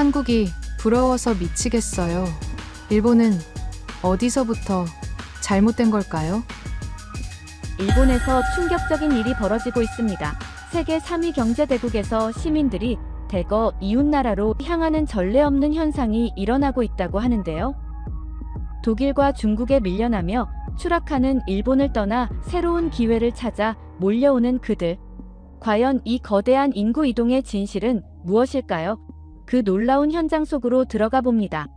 한국이 부러워서 미치겠어요. 일본은 어디서부터 잘못된 걸까요? 일본에서 충격적인 일이 벌어지고 있습니다. 세계 3위 경제대국에서 시민들이 대거 이웃나라로 향하는 전례 없는 현상이 일어나고 있다고 하는데요. 독일과 중국에 밀려나며 추락하는 일본을 떠나 새로운 기회를 찾아 몰려오는 그들. 과연 이 거대한 인구 이동의 진실은 무엇일까요? 그 놀라운 현장 속으로 들어가 봅니다.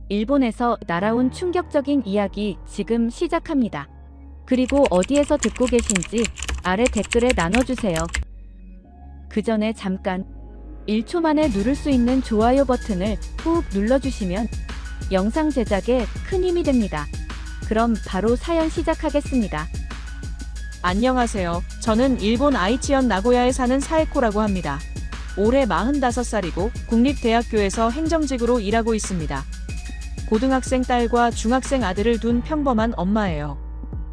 일본에서 날아온 충격적인 이야기 지금 시작합니다. 그리고 어디에서 듣고 계신지 아래 댓글에 나눠주세요. 그 전에 잠깐 1초 만에 누를 수 있는 좋아요 버튼을 꾹 눌러주시면 영상 제작에 큰 힘이 됩니다. 그럼 바로 사연 시작하겠습니다. 안녕하세요. 저는 일본 아이치현 나고야에 사는 사에코라고 합니다. 올해 45살이고 국립대학교에서 행정직으로 일하고 있습니다. 고등학생 딸과 중학생 아들을 둔 평범한 엄마예요.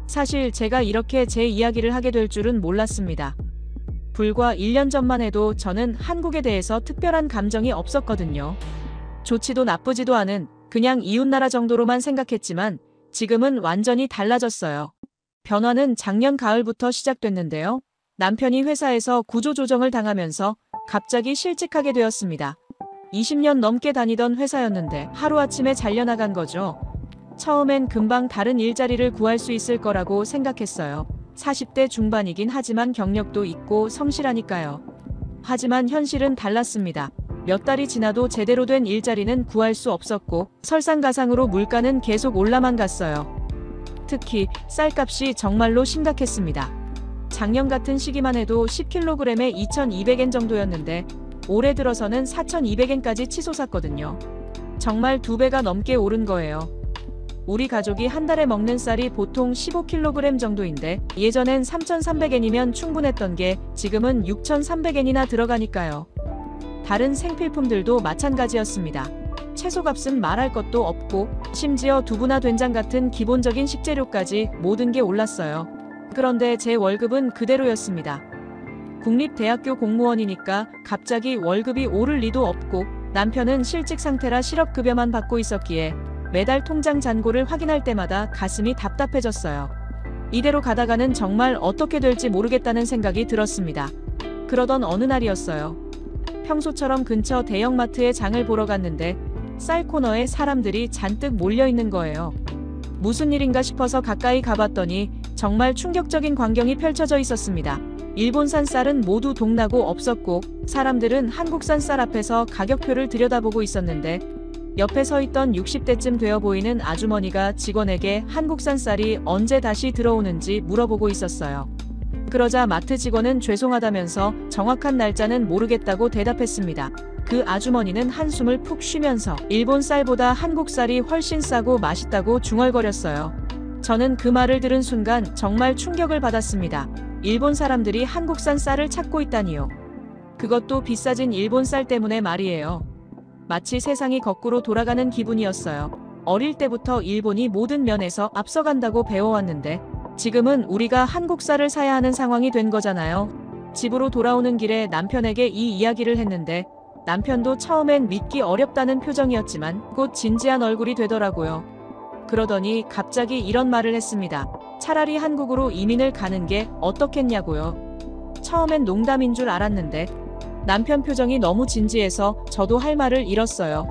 사실 제가 이렇게 제 이야기를 하게 될 줄은 몰랐습니다. 불과 1년 전만 해도 저는 한국에 대해서 특별한 감정이 없었거든요. 좋지도 나쁘지도 않은 그냥 이웃나라 정도로만 생각했지만 지금은 완전히 달라졌어요. 변화는 작년 가을부터 시작됐는데요. 남편이 회사에서 구조조정을 당하면서 갑자기 실직하게 되었습니다. 20년 넘게 다니던 회사였는데 하루아침에 잘려나간 거죠. 처음엔 금방 다른 일자리를 구할 수 있을 거라고 생각했어요. 40대 중반이긴 하지만 경력도 있고 성실하니까요. 하지만 현실은 달랐습니다. 몇 달이 지나도 제대로 된 일자리는 구할 수 없었고 설상가상으로 물가는 계속 올라만 갔어요. 특히 쌀값이 정말로 심각했습니다. 작년 같은 시기만 해도 10kg에 2,200엔 정도였는데 올해 들어서는 4,200엔까지 치솟았거든요. 정말 2배가 넘게 오른 거예요. 우리 가족이 한 달에 먹는 쌀이 보통 15kg 정도인데 예전엔 3,300엔이면 충분했던 게 지금은 6,300엔이나 들어가니까요. 다른 생필품들도 마찬가지였습니다. 채소값은 말할 것도 없고 심지어 두부나 된장 같은 기본적인 식재료까지 모든 게 올랐어요. 그런데 제 월급은 그대로였습니다. 국립대학교 공무원이니까 갑자기 월급이 오를 리도 없고 남편은 실직 상태라 실업급여만 받고 있었기에 매달 통장 잔고를 확인할 때마다 가슴이 답답해졌어요. 이대로 가다가는 정말 어떻게 될지 모르겠다는 생각이 들었습니다. 그러던 어느 날이었어요. 평소처럼 근처 대형마트에 장을 보러 갔는데 쌀 코너에 사람들이 잔뜩 몰려있는 거예요. 무슨 일인가 싶어서 가까이 가봤더니 정말 충격적인 광경이 펼쳐져 있었습니다. 일본산 쌀은 모두 동나고 없었고 사람들은 한국산 쌀 앞에서 가격표를 들여다보고 있었는데 옆에 서 있던 60대쯤 되어 보이는 아주머니가 직원에게 한국산 쌀이 언제 다시 들어오는지 물어보고 있었어요. 그러자 마트 직원은 죄송하다면서 정확한 날짜는 모르겠다고 대답했습니다. 그 아주머니는 한숨을 푹 쉬면서 일본 쌀보다 한국 쌀이 훨씬 싸고 맛있다고 중얼거렸어요. 저는 그 말을 들은 순간 정말 충격을 받았습니다. 일본 사람들이 한국산 쌀을 찾고 있다니요. 그것도 비싸진 일본 쌀 때문에 말이에요. 마치 세상이 거꾸로 돌아가는 기분이었어요. 어릴 때부터 일본이 모든 면에서 앞서간다고 배워왔는데 지금은 우리가 한국 쌀을 사야 하는 상황이 된 거잖아요. 집으로 돌아오는 길에 남편에게 이 이야기를 했는데 남편도 처음엔 믿기 어렵다는 표정이었지만 곧 진지한 얼굴이 되더라고요. 그러더니 갑자기 이런 말을 했습니다. 차라리 한국으로 이민을 가는 게 어떻겠냐고요. 처음엔 농담인 줄 알았는데 남편 표정이 너무 진지해서 저도 할 말을 잃었어요.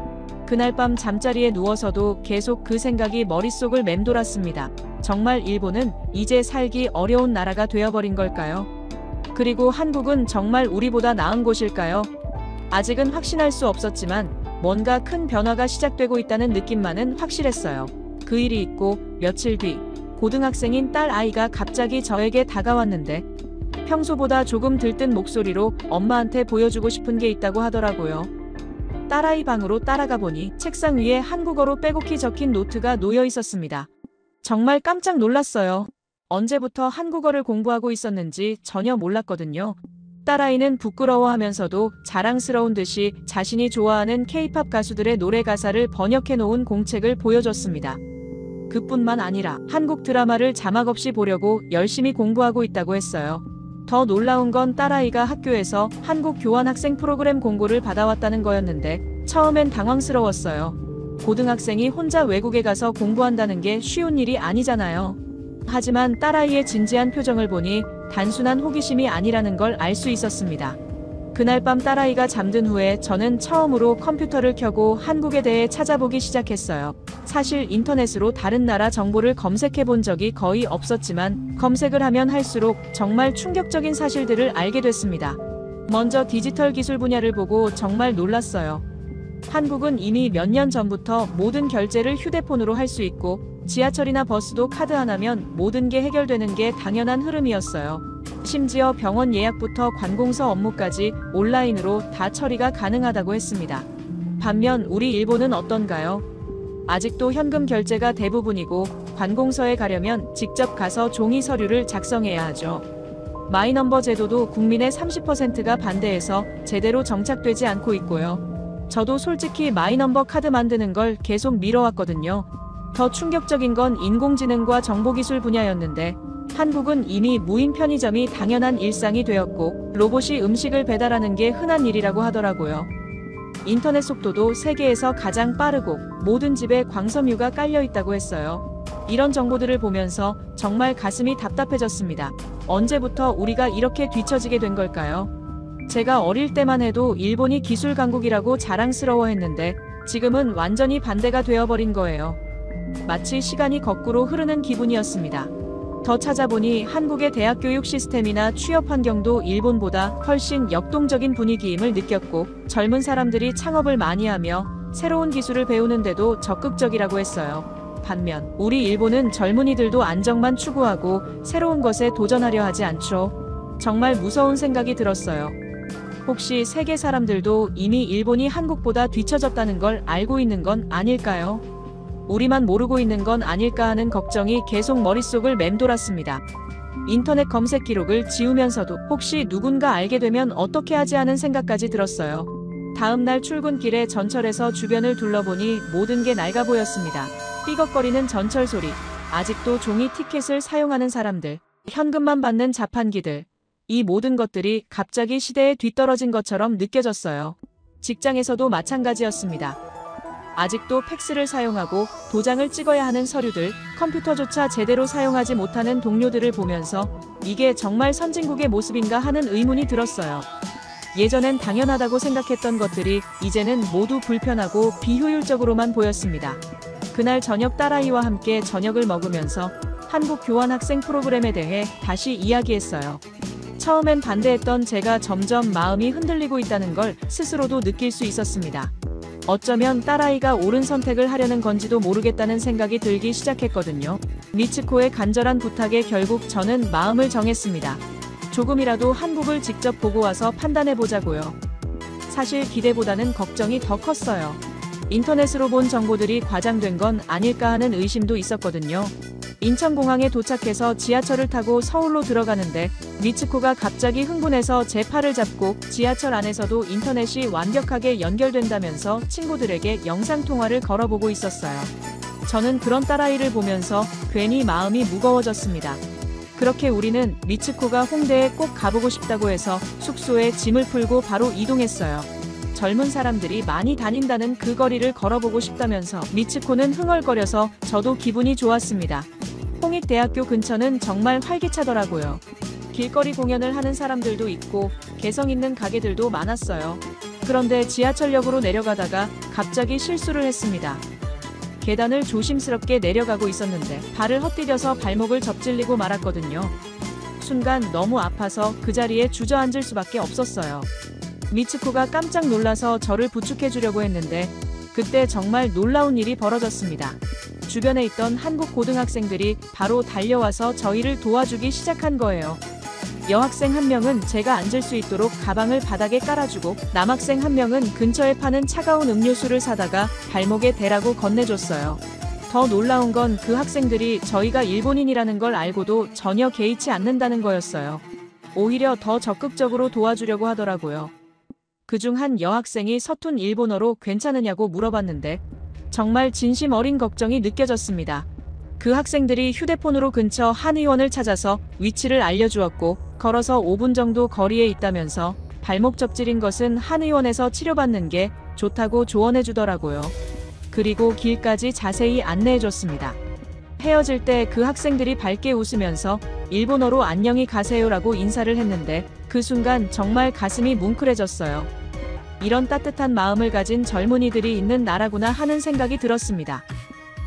그날 밤 잠자리에 누워서도 계속 그 생각이 머릿속을 맴돌았습니다. 정말 일본은 이제 살기 어려운 나라가 되어버린 걸까요? 그리고 한국은 정말 우리보다 나은 곳일까요? 아직은 확신할 수 없었지만 뭔가 큰 변화가 시작되고 있다는 느낌만은 확실했어요. 그 일이 있고 며칠 뒤 고등학생인 딸 아이가 갑자기 저에게 다가왔는데 평소보다 조금 들뜬 목소리로 엄마한테 보여주고 싶은 게 있다고 하더라고요. 딸아이 방으로 따라가 보니 책상 위에 한국어로 빼곡히 적힌 노트가 놓여 있었습니다. 정말 깜짝 놀랐어요. 언제부터 한국어를 공부하고 있었는지 전혀 몰랐거든요. 딸아이는 부끄러워하면서도 자랑스러운 듯이 자신이 좋아하는 K-팝 가수들의 노래 가사를 번역해 놓은 공책을 보여줬습니다. 그뿐만 아니라 한국 드라마를 자막 없이 보려고 열심히 공부하고 있다고 했어요. 더 놀라운 건 딸아이가 학교에서 한국 교환학생 프로그램 공고를 받아왔다는 거였는데 처음엔 당황스러웠어요. 고등학생이 혼자 외국에 가서 공부한다는 게 쉬운 일이 아니잖아요. 하지만 딸아이의 진지한 표정을 보니 단순한 호기심이 아니라는 걸 알 수 있었습니다. 그날 밤 딸아이가 잠든 후에 저는 처음으로 컴퓨터를 켜고 한국에 대해 찾아보기 시작했어요. 사실 인터넷으로 다른 나라 정보를 검색해 본 적이 거의 없었지만 검색을 하면 할수록 정말 충격적인 사실들을 알게 됐습니다. 먼저 디지털 기술 분야를 보고 정말 놀랐어요. 한국은 이미 몇 년 전부터 모든 결제를 휴대폰으로 할 수 있고 지하철이나 버스도 카드 하나면 모든 게 해결되는 게 당연한 흐름이었어요. 심지어 병원 예약부터 관공서 업무까지 온라인으로 다 처리가 가능하다고 했습니다. 반면 우리 일본은 어떤가요? 아직도 현금 결제가 대부분이고 관공서에 가려면 직접 가서 종이 서류를 작성해야 하죠. 마이넘버 제도도 국민의 30%가 반대해서 제대로 정착되지 않고 있고요. 저도 솔직히 마이넘버 카드 만드는 걸 계속 미뤄왔거든요. 더 충격적인 건 인공지능과 정보기술 분야였는데 한국은 이미 무인 편의점이 당연한 일상이 되었고 로봇이 음식을 배달하는 게 흔한 일이라고 하더라고요. 인터넷 속도도 세계에서 가장 빠르고 모든 집에 광섬유가 깔려 있다고 했어요. 이런 정보들을 보면서 정말 가슴이 답답해졌습니다. 언제부터 우리가 이렇게 뒤처지게 된 걸까요? 제가 어릴 때만 해도 일본이 기술 강국이라고 자랑스러워했는데 지금은 완전히 반대가 되어버린 거예요. 마치 시간이 거꾸로 흐르는 기분이었습니다. 더 찾아보니 한국의 대학 교육 시스템이나 취업 환경도 일본보다 훨씬 역동적인 분위기임을 느꼈고 젊은 사람들이 창업을 많이 하며 새로운 기술을 배우는데도 적극적이라고 했어요. 반면 우리 일본은 젊은이들도 안정만 추구하고 새로운 것에 도전하려 하지 않죠. 정말 무서운 생각이 들었어요. 혹시 세계 사람들도 이미 일본이 한국보다 뒤처졌다는 걸 알고 있는 건 아닐까요? 우리만 모르고 있는 건 아닐까 하는 걱정이 계속 머릿속을 맴돌았습니다. 인터넷 검색 기록을 지우면서도 혹시 누군가 알게 되면 어떻게 하지 하는 생각까지 들었어요. 다음날 출근길에 전철에서 주변을 둘러보니 모든 게 낡아 보였습니다. 삐걱거리는 전철 소리, 아직도 종이 티켓을 사용하는 사람들, 현금만 받는 자판기들. 이 모든 것들이 갑자기 시대에 뒤떨어진 것처럼 느껴졌어요. 직장에서도 마찬가지였습니다. 아직도 팩스를 사용하고 도장을 찍어야 하는 서류들, 컴퓨터조차 제대로 사용하지 못하는 동료들을 보면서 이게 정말 선진국의 모습인가 하는 의문이 들었어요. 예전엔 당연하다고 생각했던 것들이 이제는 모두 불편하고 비효율적으로만 보였습니다. 그날 저녁 딸아이와 함께 저녁을 먹으면서 한국 교환학생 프로그램에 대해 다시 이야기했어요. 처음엔 반대했던 제가 점점 마음이 흔들리고 있다는 걸 스스로도 느낄 수 있었습니다. 어쩌면 딸아이가 옳은 선택을 하려는 건지도 모르겠다는 생각이 들기 시작했거든요. 미츠코의 간절한 부탁에 결국 저는 마음을 정했습니다. 조금이라도 한국을 직접 보고 와서 판단해보자고요. 사실 기대보다는 걱정이 더 컸어요. 인터넷으로 본 정보들이 과장된 건 아닐까 하는 의심도 있었거든요. 인천공항에 도착해서 지하철을 타고 서울로 들어가는데 미츠코가 갑자기 흥분해서 제 팔을 잡고 지하철 안에서도 인터넷이 완벽하게 연결된다면서 친구들에게 영상통화를 걸어보고 있었어요. 저는 그런 딸아이를 보면서 괜히 마음이 무거워졌습니다. 그렇게 우리는 미츠코가 홍대에 꼭 가보고 싶다고 해서 숙소에 짐을 풀고 바로 이동했어요. 젊은 사람들이 많이 다닌다는 그 거리를 걸어보고 싶다면서 미츠코는 흥얼거려서 저도 기분이 좋았습니다. 홍익대학교 근처는 정말 활기차더라고요. 길거리 공연을 하는 사람들도 있고 개성 있는 가게들도 많았어요. 그런데 지하철역으로 내려가다가 갑자기 실수를 했습니다. 계단을 조심스럽게 내려가고 있었는데 발을 헛디뎌서 발목을 접질리고 말았거든요. 순간 너무 아파서 그 자리에 주저앉을 수밖에 없었어요. 미츠코가 깜짝 놀라서 저를 부축해 주려고 했는데 그때 정말 놀라운 일이 벌어졌습니다. 주변에 있던 한국 고등학생들이 바로 달려와서 저희를 도와주기 시작한 거예요. 여학생 한 명은 제가 앉을 수 있도록 가방을 바닥에 깔아주고 남학생 한 명은 근처에 파는 차가운 음료수를 사다가 발목에 대라고 건네줬어요. 더 놀라운 건 그 학생들이 저희가 일본인이라는 걸 알고도 전혀 개의치 않는다는 거였어요. 오히려 더 적극적으로 도와주려고 하더라고요. 그중 한 여학생이 서툰 일본어로 괜찮으냐고 물어봤는데 정말 진심 어린 걱정이 느껴졌습니다. 그 학생들이 휴대폰으로 근처 한 의원을 찾아서 위치를 알려주었고 걸어서 5분 정도 거리에 있다면서 발목 접질인 것은 한 의원에서 치료받는 게 좋다고 조언해주더라고요. 그리고 길까지 자세히 안내해줬습니다. 헤어질 때 그 학생들이 밝게 웃으면서 일본어로 안녕히 가세요라고 인사를 했는데 그 순간 정말 가슴이 뭉클해졌어요. 이런 따뜻한 마음을 가진 젊은이들이 있는 나라구나 하는 생각이 들었습니다.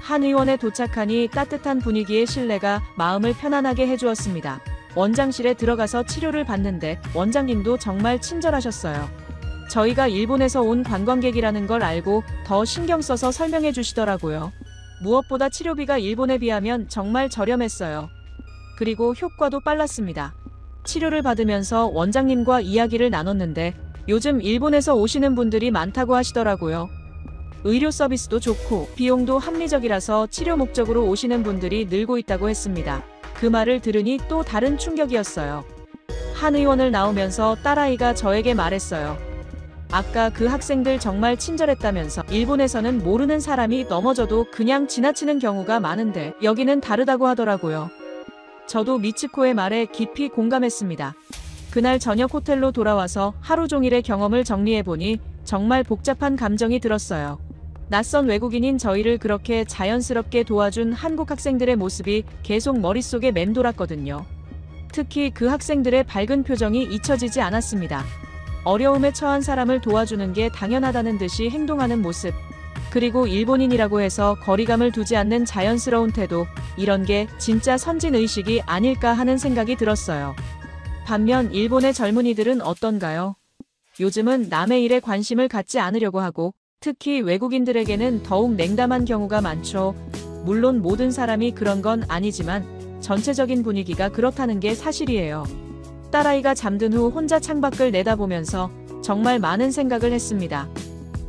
한 의원에 도착하니 따뜻한 분위기의 실내가 마음을 편안하게 해주었습니다. 원장실에 들어가서 치료를 받는데 원장님도 정말 친절하셨어요. 저희가 일본에서 온 관광객이라는 걸 알고 더 신경 써서 설명해 주시더라고요. 무엇보다 치료비가 일본에 비하면 정말 저렴했어요. 그리고 효과도 빨랐습니다. 치료를 받으면서 원장님과 이야기를 나눴는데 요즘 일본에서 오시는 분들이 많다고 하시더라고요. 의료 서비스도 좋고 비용도 합리적이라서 치료 목적으로 오시는 분들이 늘고 있다고 했습니다. 그 말을 들으니 또 다른 충격이었어요. 한 의원을 나오면서 딸아이가 저에게 말했어요. 아까 그 학생들 정말 친절했다면서 일본에서는 모르는 사람이 넘어져도 그냥 지나치는 경우가 많은데 여기는 다르다고 하더라고요. 저도 미츠코의 말에 깊이 공감했습니다. 그날 저녁 호텔로 돌아와서 하루 종일의 경험을 정리해보니 정말 복잡한 감정이 들었어요. 낯선 외국인인 저희를 그렇게 자연스럽게 도와준 한국 학생들의 모습이 계속 머릿속에 맴돌았거든요. 특히 그 학생들의 밝은 표정이 잊혀지지 않았습니다. 어려움에 처한 사람을 도와주는 게 당연하다는 듯이 행동하는 모습. 그리고 일본인이라고 해서 거리감을 두지 않는 자연스러운 태도. 이런 게 진짜 선진의식이 아닐까 하는 생각이 들었어요. 반면 일본의 젊은이들은 어떤가요? 요즘은 남의 일에 관심을 갖지 않으려고 하고 특히 외국인들에게는 더욱 냉담한 경우가 많죠. 물론 모든 사람이 그런 건 아니지만 전체적인 분위기가 그렇다는 게 사실이에요. 딸아이가 잠든 후 혼자 창밖을 내다보면서 정말 많은 생각을 했습니다.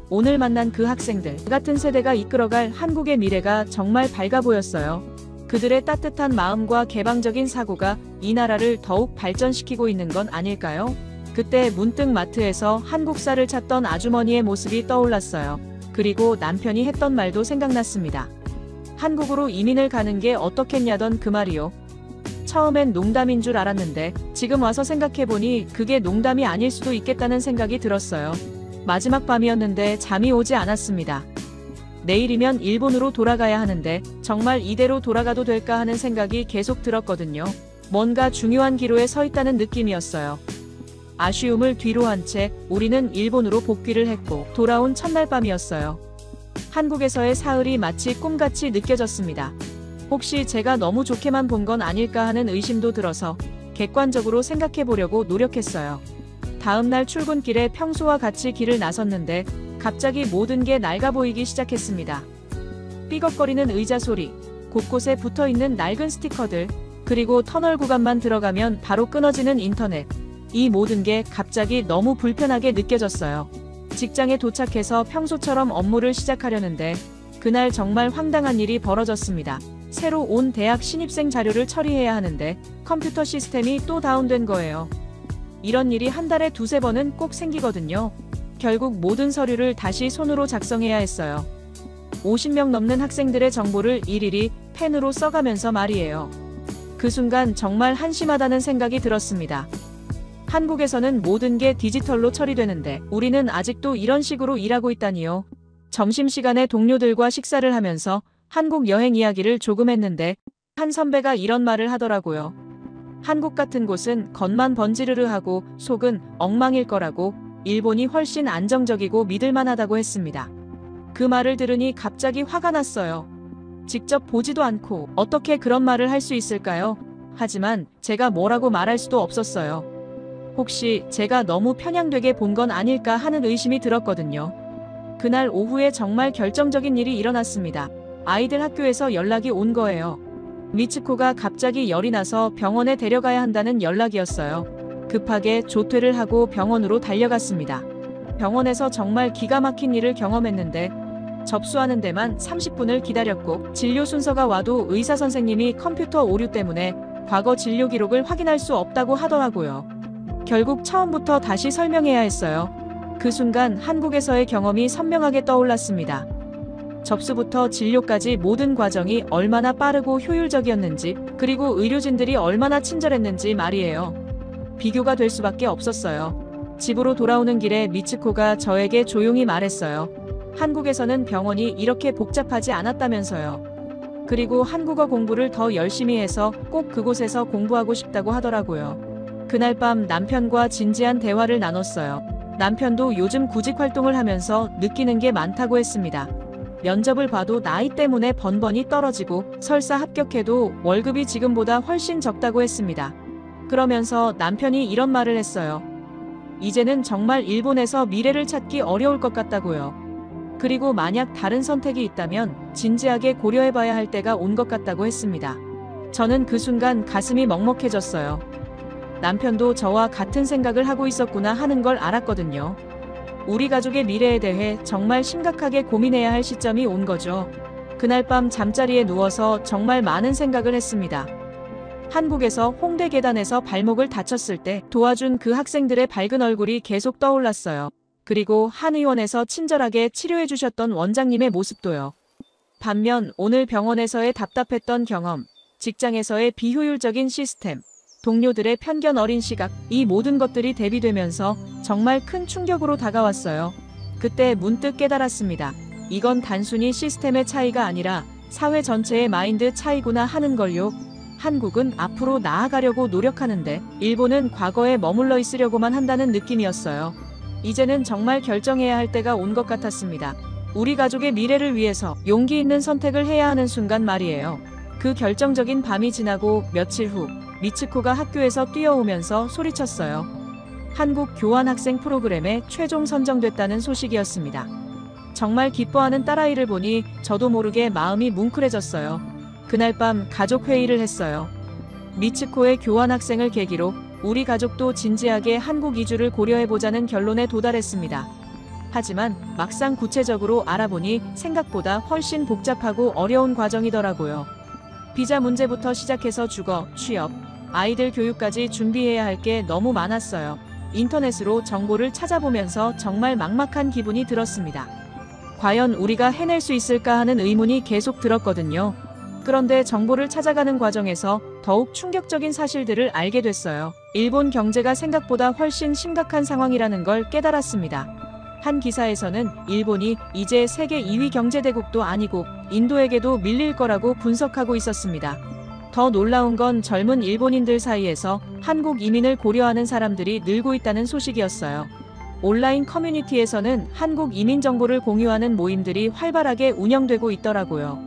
오늘 만난 그 학생들 같은 세대가 이끌어갈 한국의 미래가 정말 밝아 보였어요. 그들의 따뜻한 마음과 개방적인 사고가 이 나라를 더욱 발전시키고 있는 건 아닐까요? 그때 문득 마트에서 한국쌀을 찾던 아주머니의 모습이 떠올랐어요. 그리고 남편이 했던 말도 생각났습니다. 한국으로 이민을 가는 게 어떻겠냐던 그 말이요. 처음엔 농담인 줄 알았는데 지금 와서 생각해보니 그게 농담이 아닐 수도 있겠다는 생각이 들었어요. 마지막 밤이었는데 잠이 오지 않았습니다. 내일이면 일본으로 돌아가야 하는데 정말 이대로 돌아가도 될까 하는 생각이 계속 들었거든요. 뭔가 중요한 기로에 서 있다는 느낌이었어요. 아쉬움을 뒤로 한 채 우리는 일본으로 복귀를 했고 돌아온 첫날 밤이었어요. 한국에서의 사흘이 마치 꿈같이 느껴졌습니다. 혹시 제가 너무 좋게만 본 건 아닐까 하는 의심도 들어서 객관적으로 생각해 보려고 노력했어요. 다음날 출근길에 평소와 같이 길을 나섰는데 갑자기 모든 게 낡아 보이기 시작했습니다. 삐걱거리는 의자 소리, 곳곳에 붙어있는 낡은 스티커들, 그리고 터널 구간만 들어가면 바로 끊어지는 인터넷. 이 모든 게 갑자기 너무 불편하게 느껴졌어요. 직장에 도착해서 평소처럼 업무를 시작하려는데 그날 정말 황당한 일이 벌어졌습니다. 새로 온 대학 신입생 자료를 처리해야 하는데 컴퓨터 시스템이 또 다운된 거예요. 이런 일이 한 달에 두세 번은 꼭 생기거든요. 결국 모든 서류를 다시 손으로 작성해야 했어요. 50명 넘는 학생들의 정보를 일일이 펜으로 써가면서 말이에요. 그 순간 정말 한심하다는 생각이 들었습니다. 한국에서는 모든 게 디지털로 처리되는데 우리는 아직도 이런 식으로 일하고 있다니요. 점심시간에 동료들과 식사를 하면서 한국 여행 이야기를 조금 했는데 한 선배가 이런 말을 하더라고요. 한국 같은 곳은 겉만 번지르르하고 속은 엉망일 거라고, 일본이 훨씬 안정적이고 믿을만하다고 했습니다. 그 말을 들으니 갑자기 화가 났어요. 직접 보지도 않고 어떻게 그런 말을 할 수 있을까요? 하지만 제가 뭐라고 말할 수도 없었어요. 혹시 제가 너무 편향되게 본 건 아닐까 하는 의심이 들었거든요. 그날 오후에 정말 결정적인 일이 일어났습니다. 아이들 학교에서 연락이 온 거예요. 미츠코가 갑자기 열이 나서 병원에 데려가야 한다는 연락이었어요. 급하게 조퇴를 하고 병원으로 달려갔습니다. 병원에서 정말 기가 막힌 일을 경험했는데 접수하는 데만 30분을 기다렸고 진료 순서가 와도 의사 선생님이 컴퓨터 오류 때문에 과거 진료 기록을 확인할 수 없다고 하더라고요. 결국 처음부터 다시 설명해야 했어요. 그 순간 한국에서의 경험이 선명하게 떠올랐습니다. 접수부터 진료까지 모든 과정이 얼마나 빠르고 효율적이었는지, 그리고 의료진들이 얼마나 친절했는지 말이에요. 비교가 될 수밖에 없었어요. 집으로 돌아오는 길에 미츠코가 저에게 조용히 말했어요. 한국에서는 병원이 이렇게 복잡하지 않았다면서요. 그리고 한국어 공부를 더 열심히 해서 꼭 그곳에서 공부하고 싶다고 하더라고요. 그날 밤 남편과 진지한 대화를 나눴어요. 남편도 요즘 구직 활동을 하면서 느끼는 게 많다고 했습니다. 면접을 봐도 나이 때문에 번번이 떨어지고 설사 합격해도 월급이 지금보다 훨씬 적다고 했습니다. 그러면서 남편이 이런 말을 했어요. 이제는 정말 일본에서 미래를 찾기 어려울 것 같다고요. 그리고 만약 다른 선택이 있다면 진지하게 고려해봐야 할 때가 온 것 같다고 했습니다. 저는 그 순간 가슴이 먹먹해졌어요. 남편도 저와 같은 생각을 하고 있었구나 하는 걸 알았거든요. 우리 가족의 미래에 대해 정말 심각하게 고민해야 할 시점이 온 거죠. 그날 밤 잠자리에 누워서 정말 많은 생각을 했습니다. 한국에서 홍대 계단에서 발목을 다쳤을 때 도와준 그 학생들의 밝은 얼굴이 계속 떠올랐어요. 그리고 한의원에서 친절하게 치료해 주셨던 원장님의 모습도요. 반면 오늘 병원에서의 답답했던 경험, 직장에서의 비효율적인 시스템, 동료들의 편견 어린 시각, 이 모든 것들이 대비되면서 정말 큰 충격으로 다가왔어요. 그때 문득 깨달았습니다. 이건 단순히 시스템의 차이가 아니라 사회 전체의 마인드 차이구나 하는 걸요. 한국은 앞으로 나아가려고 노력하는데 일본은 과거에 머물러 있으려고만 한다는 느낌이었어요. 이제는 정말 결정해야 할 때가 온 것 같았습니다. 우리 가족의 미래를 위해서 용기 있는 선택을 해야 하는 순간 말이에요. 그 결정적인 밤이 지나고 며칠 후 미츠코가 학교에서 뛰어오면서 소리쳤어요. 한국 교환학생 프로그램에 최종 선정됐다는 소식이었습니다. 정말 기뻐하는 딸아이를 보니 저도 모르게 마음이 뭉클해졌어요. 그날 밤 가족 회의를 했어요. 미츠코의 교환학생을 계기로 우리 가족도 진지하게 한국 이주를 고려해보자는 결론에 도달했습니다. 하지만 막상 구체적으로 알아보니 생각보다 훨씬 복잡하고 어려운 과정이더라고요. 비자 문제부터 시작해서 주거, 취업, 아이들 교육까지 준비해야 할 게 너무 많았어요. 인터넷으로 정보를 찾아보면서 정말 막막한 기분이 들었습니다. 과연 우리가 해낼 수 있을까 하는 의문이 계속 들었거든요. 그런데 정보를 찾아가는 과정에서 더욱 충격적인 사실들을 알게 됐어요. 일본 경제가 생각보다 훨씬 심각한 상황이라는 걸 깨달았습니다. 한 기사에서는 일본이 이제 세계 2위 경제대국도 아니고 인도에게도 밀릴 거라고 분석하고 있었습니다. 더 놀라운 건 젊은 일본인들 사이에서 한국 이민을 고려하는 사람들이 늘고 있다는 소식이었어요. 온라인 커뮤니티에서는 한국 이민 정보를 공유하는 모임들이 활발하게 운영되고 있더라고요.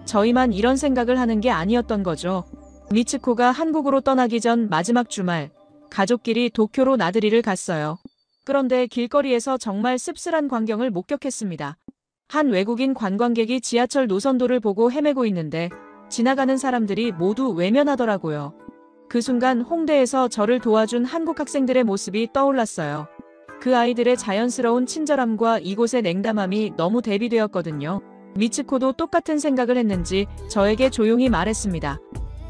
저희만 이런 생각을 하는 게 아니었던 거죠. 미츠코가 한국으로 떠나기 전 마지막 주말, 가족끼리 도쿄로 나들이를 갔어요. 그런데 길거리에서 정말 씁쓸한 광경을 목격했습니다. 한 외국인 관광객이 지하철 노선도를 보고 헤매고 있는데 지나가는 사람들이 모두 외면하더라고요. 그 순간 홍대에서 저를 도와준 한국 학생들의 모습이 떠올랐어요. 그 아이들의 자연스러운 친절함과 이곳의 냉담함이 너무 대비되었거든요. 미츠코도 똑같은 생각을 했는지 저에게 조용히 말했습니다.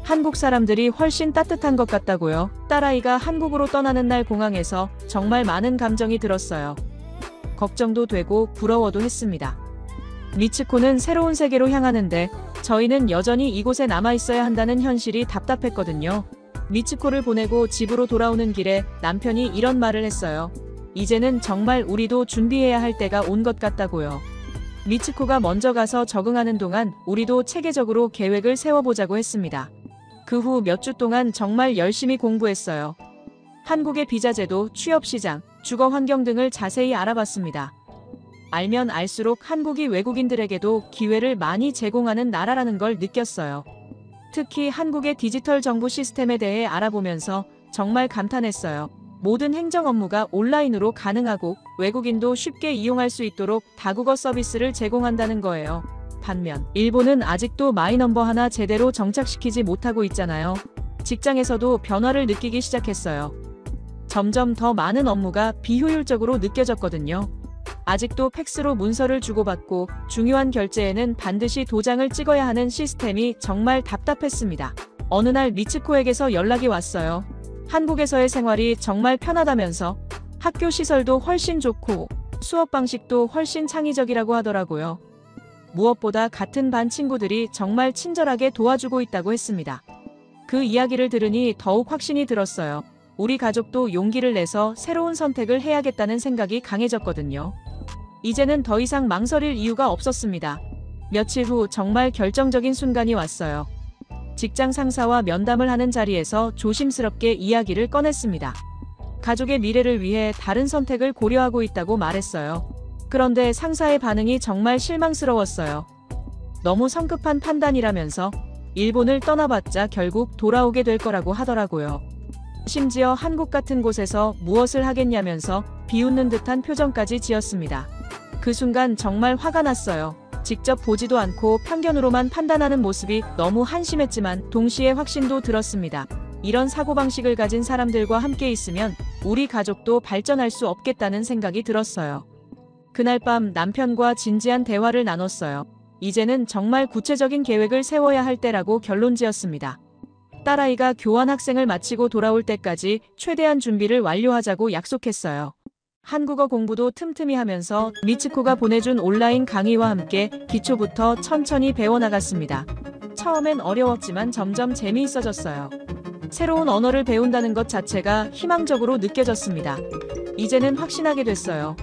한국 사람들이 훨씬 따뜻한 것 같다고요. 딸아이가 한국으로 떠나는 날 공항에서 정말 많은 감정이 들었어요. 걱정도 되고 부러워도 했습니다. 미츠코는 새로운 세계로 향하는데 저희는 여전히 이곳에 남아있어야 한다는 현실이 답답했거든요. 미츠코를 보내고 집으로 돌아오는 길에 남편이 이런 말을 했어요. 이제는 정말 우리도 준비해야 할 때가 온 것 같다고요. 미츠코가 먼저 가서 적응하는 동안 우리도 체계적으로 계획을 세워보자고 했습니다. 그 후 몇 주 동안 정말 열심히 공부했어요. 한국의 비자제도, 취업시장, 주거 환경 등을 자세히 알아봤습니다. 알면 알수록 한국이 외국인들에게도 기회를 많이 제공하는 나라라는 걸 느꼈어요. 특히 한국의 디지털 정부 시스템에 대해 알아보면서 정말 감탄했어요. 모든 행정 업무가 온라인으로 가능하고 외국인도 쉽게 이용할 수 있도록 다국어 서비스를 제공한다는 거예요. 반면 일본은 아직도 마이넘버 하나 제대로 정착시키지 못하고 있잖아요. 직장에서도 변화를 느끼기 시작했어요. 점점 더 많은 업무가 비효율적으로 느껴졌거든요. 아직도 팩스로 문서를 주고받고 중요한 결제에는 반드시 도장을 찍어야 하는 시스템이 정말 답답했습니다. 어느 날 미츠코에게서 연락이 왔어요. 한국에서의 생활이 정말 편하다면서 학교 시설도 훨씬 좋고 수업 방식도 훨씬 창의적이라고 하더라고요. 무엇보다 같은 반 친구들이 정말 친절하게 도와주고 있다고 했습니다. 그 이야기를 들으니 더욱 확신이 들었어요. 우리 가족도 용기를 내서 새로운 선택을 해야겠다는 생각이 강해졌거든요. 이제는 더 이상 망설일 이유가 없었습니다. 며칠 후 정말 결정적인 순간이 왔어요. 직장 상사와 면담을 하는 자리에서 조심스럽게 이야기를 꺼냈습니다. 가족의 미래를 위해 다른 선택을 고려하고 있다고 말했어요. 그런데 상사의 반응이 정말 실망스러웠어요. 너무 성급한 판단이라면서 일본을 떠나봤자 결국 돌아오게 될 거라고 하더라고요. 심지어 한국 같은 곳에서 무엇을 하겠냐면서 비웃는 듯한 표정까지 지었습니다. 그 순간 정말 화가 났어요. 직접 보지도 않고 편견으로만 판단하는 모습이 너무 한심했지만 동시에 확신도 들었습니다. 이런 사고방식을 가진 사람들과 함께 있으면 우리 가족도 발전할 수 없겠다는 생각이 들었어요. 그날 밤 남편과 진지한 대화를 나눴어요. 이제는 정말 구체적인 계획을 세워야 할 때라고 결론지었습니다. 딸아이가 교환학생을 마치고 돌아올 때까지 최대한 준비를 완료하자고 약속했어요. 한국어 공부도 틈틈이 하면서 미츠코가 보내준 온라인 강의와 함께 기초부터 천천히 배워나갔습니다. 처음엔 어려웠지만 점점 재미있어졌어요. 새로운 언어를 배운다는 것 자체가 희망적으로 느껴졌습니다. 이제는 확신하게 됐어요.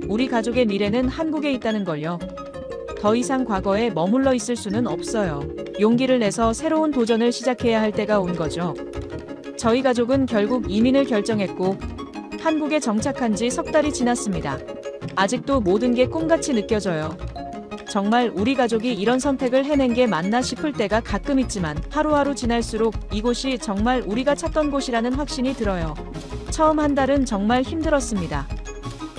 우리 가족의 미래는 한국에 있다는 걸요. 더 이상 과거에 머물러 있을 수는 없어요. 용기를 내서 새로운 도전을 시작해야 할 때가 온 거죠. 저희 가족은 결국 이민을 결정했고 한국에 정착한 지 석 달이 지났습니다. 아직도 모든 게 꿈같이 느껴져요. 정말 우리 가족이 이런 선택을 해낸 게 맞나 싶을 때가 가끔 있지만 하루하루 지날수록 이곳이 정말 우리가 찾던 곳이라는 확신이 들어요. 처음 한 달은 정말 힘들었습니다.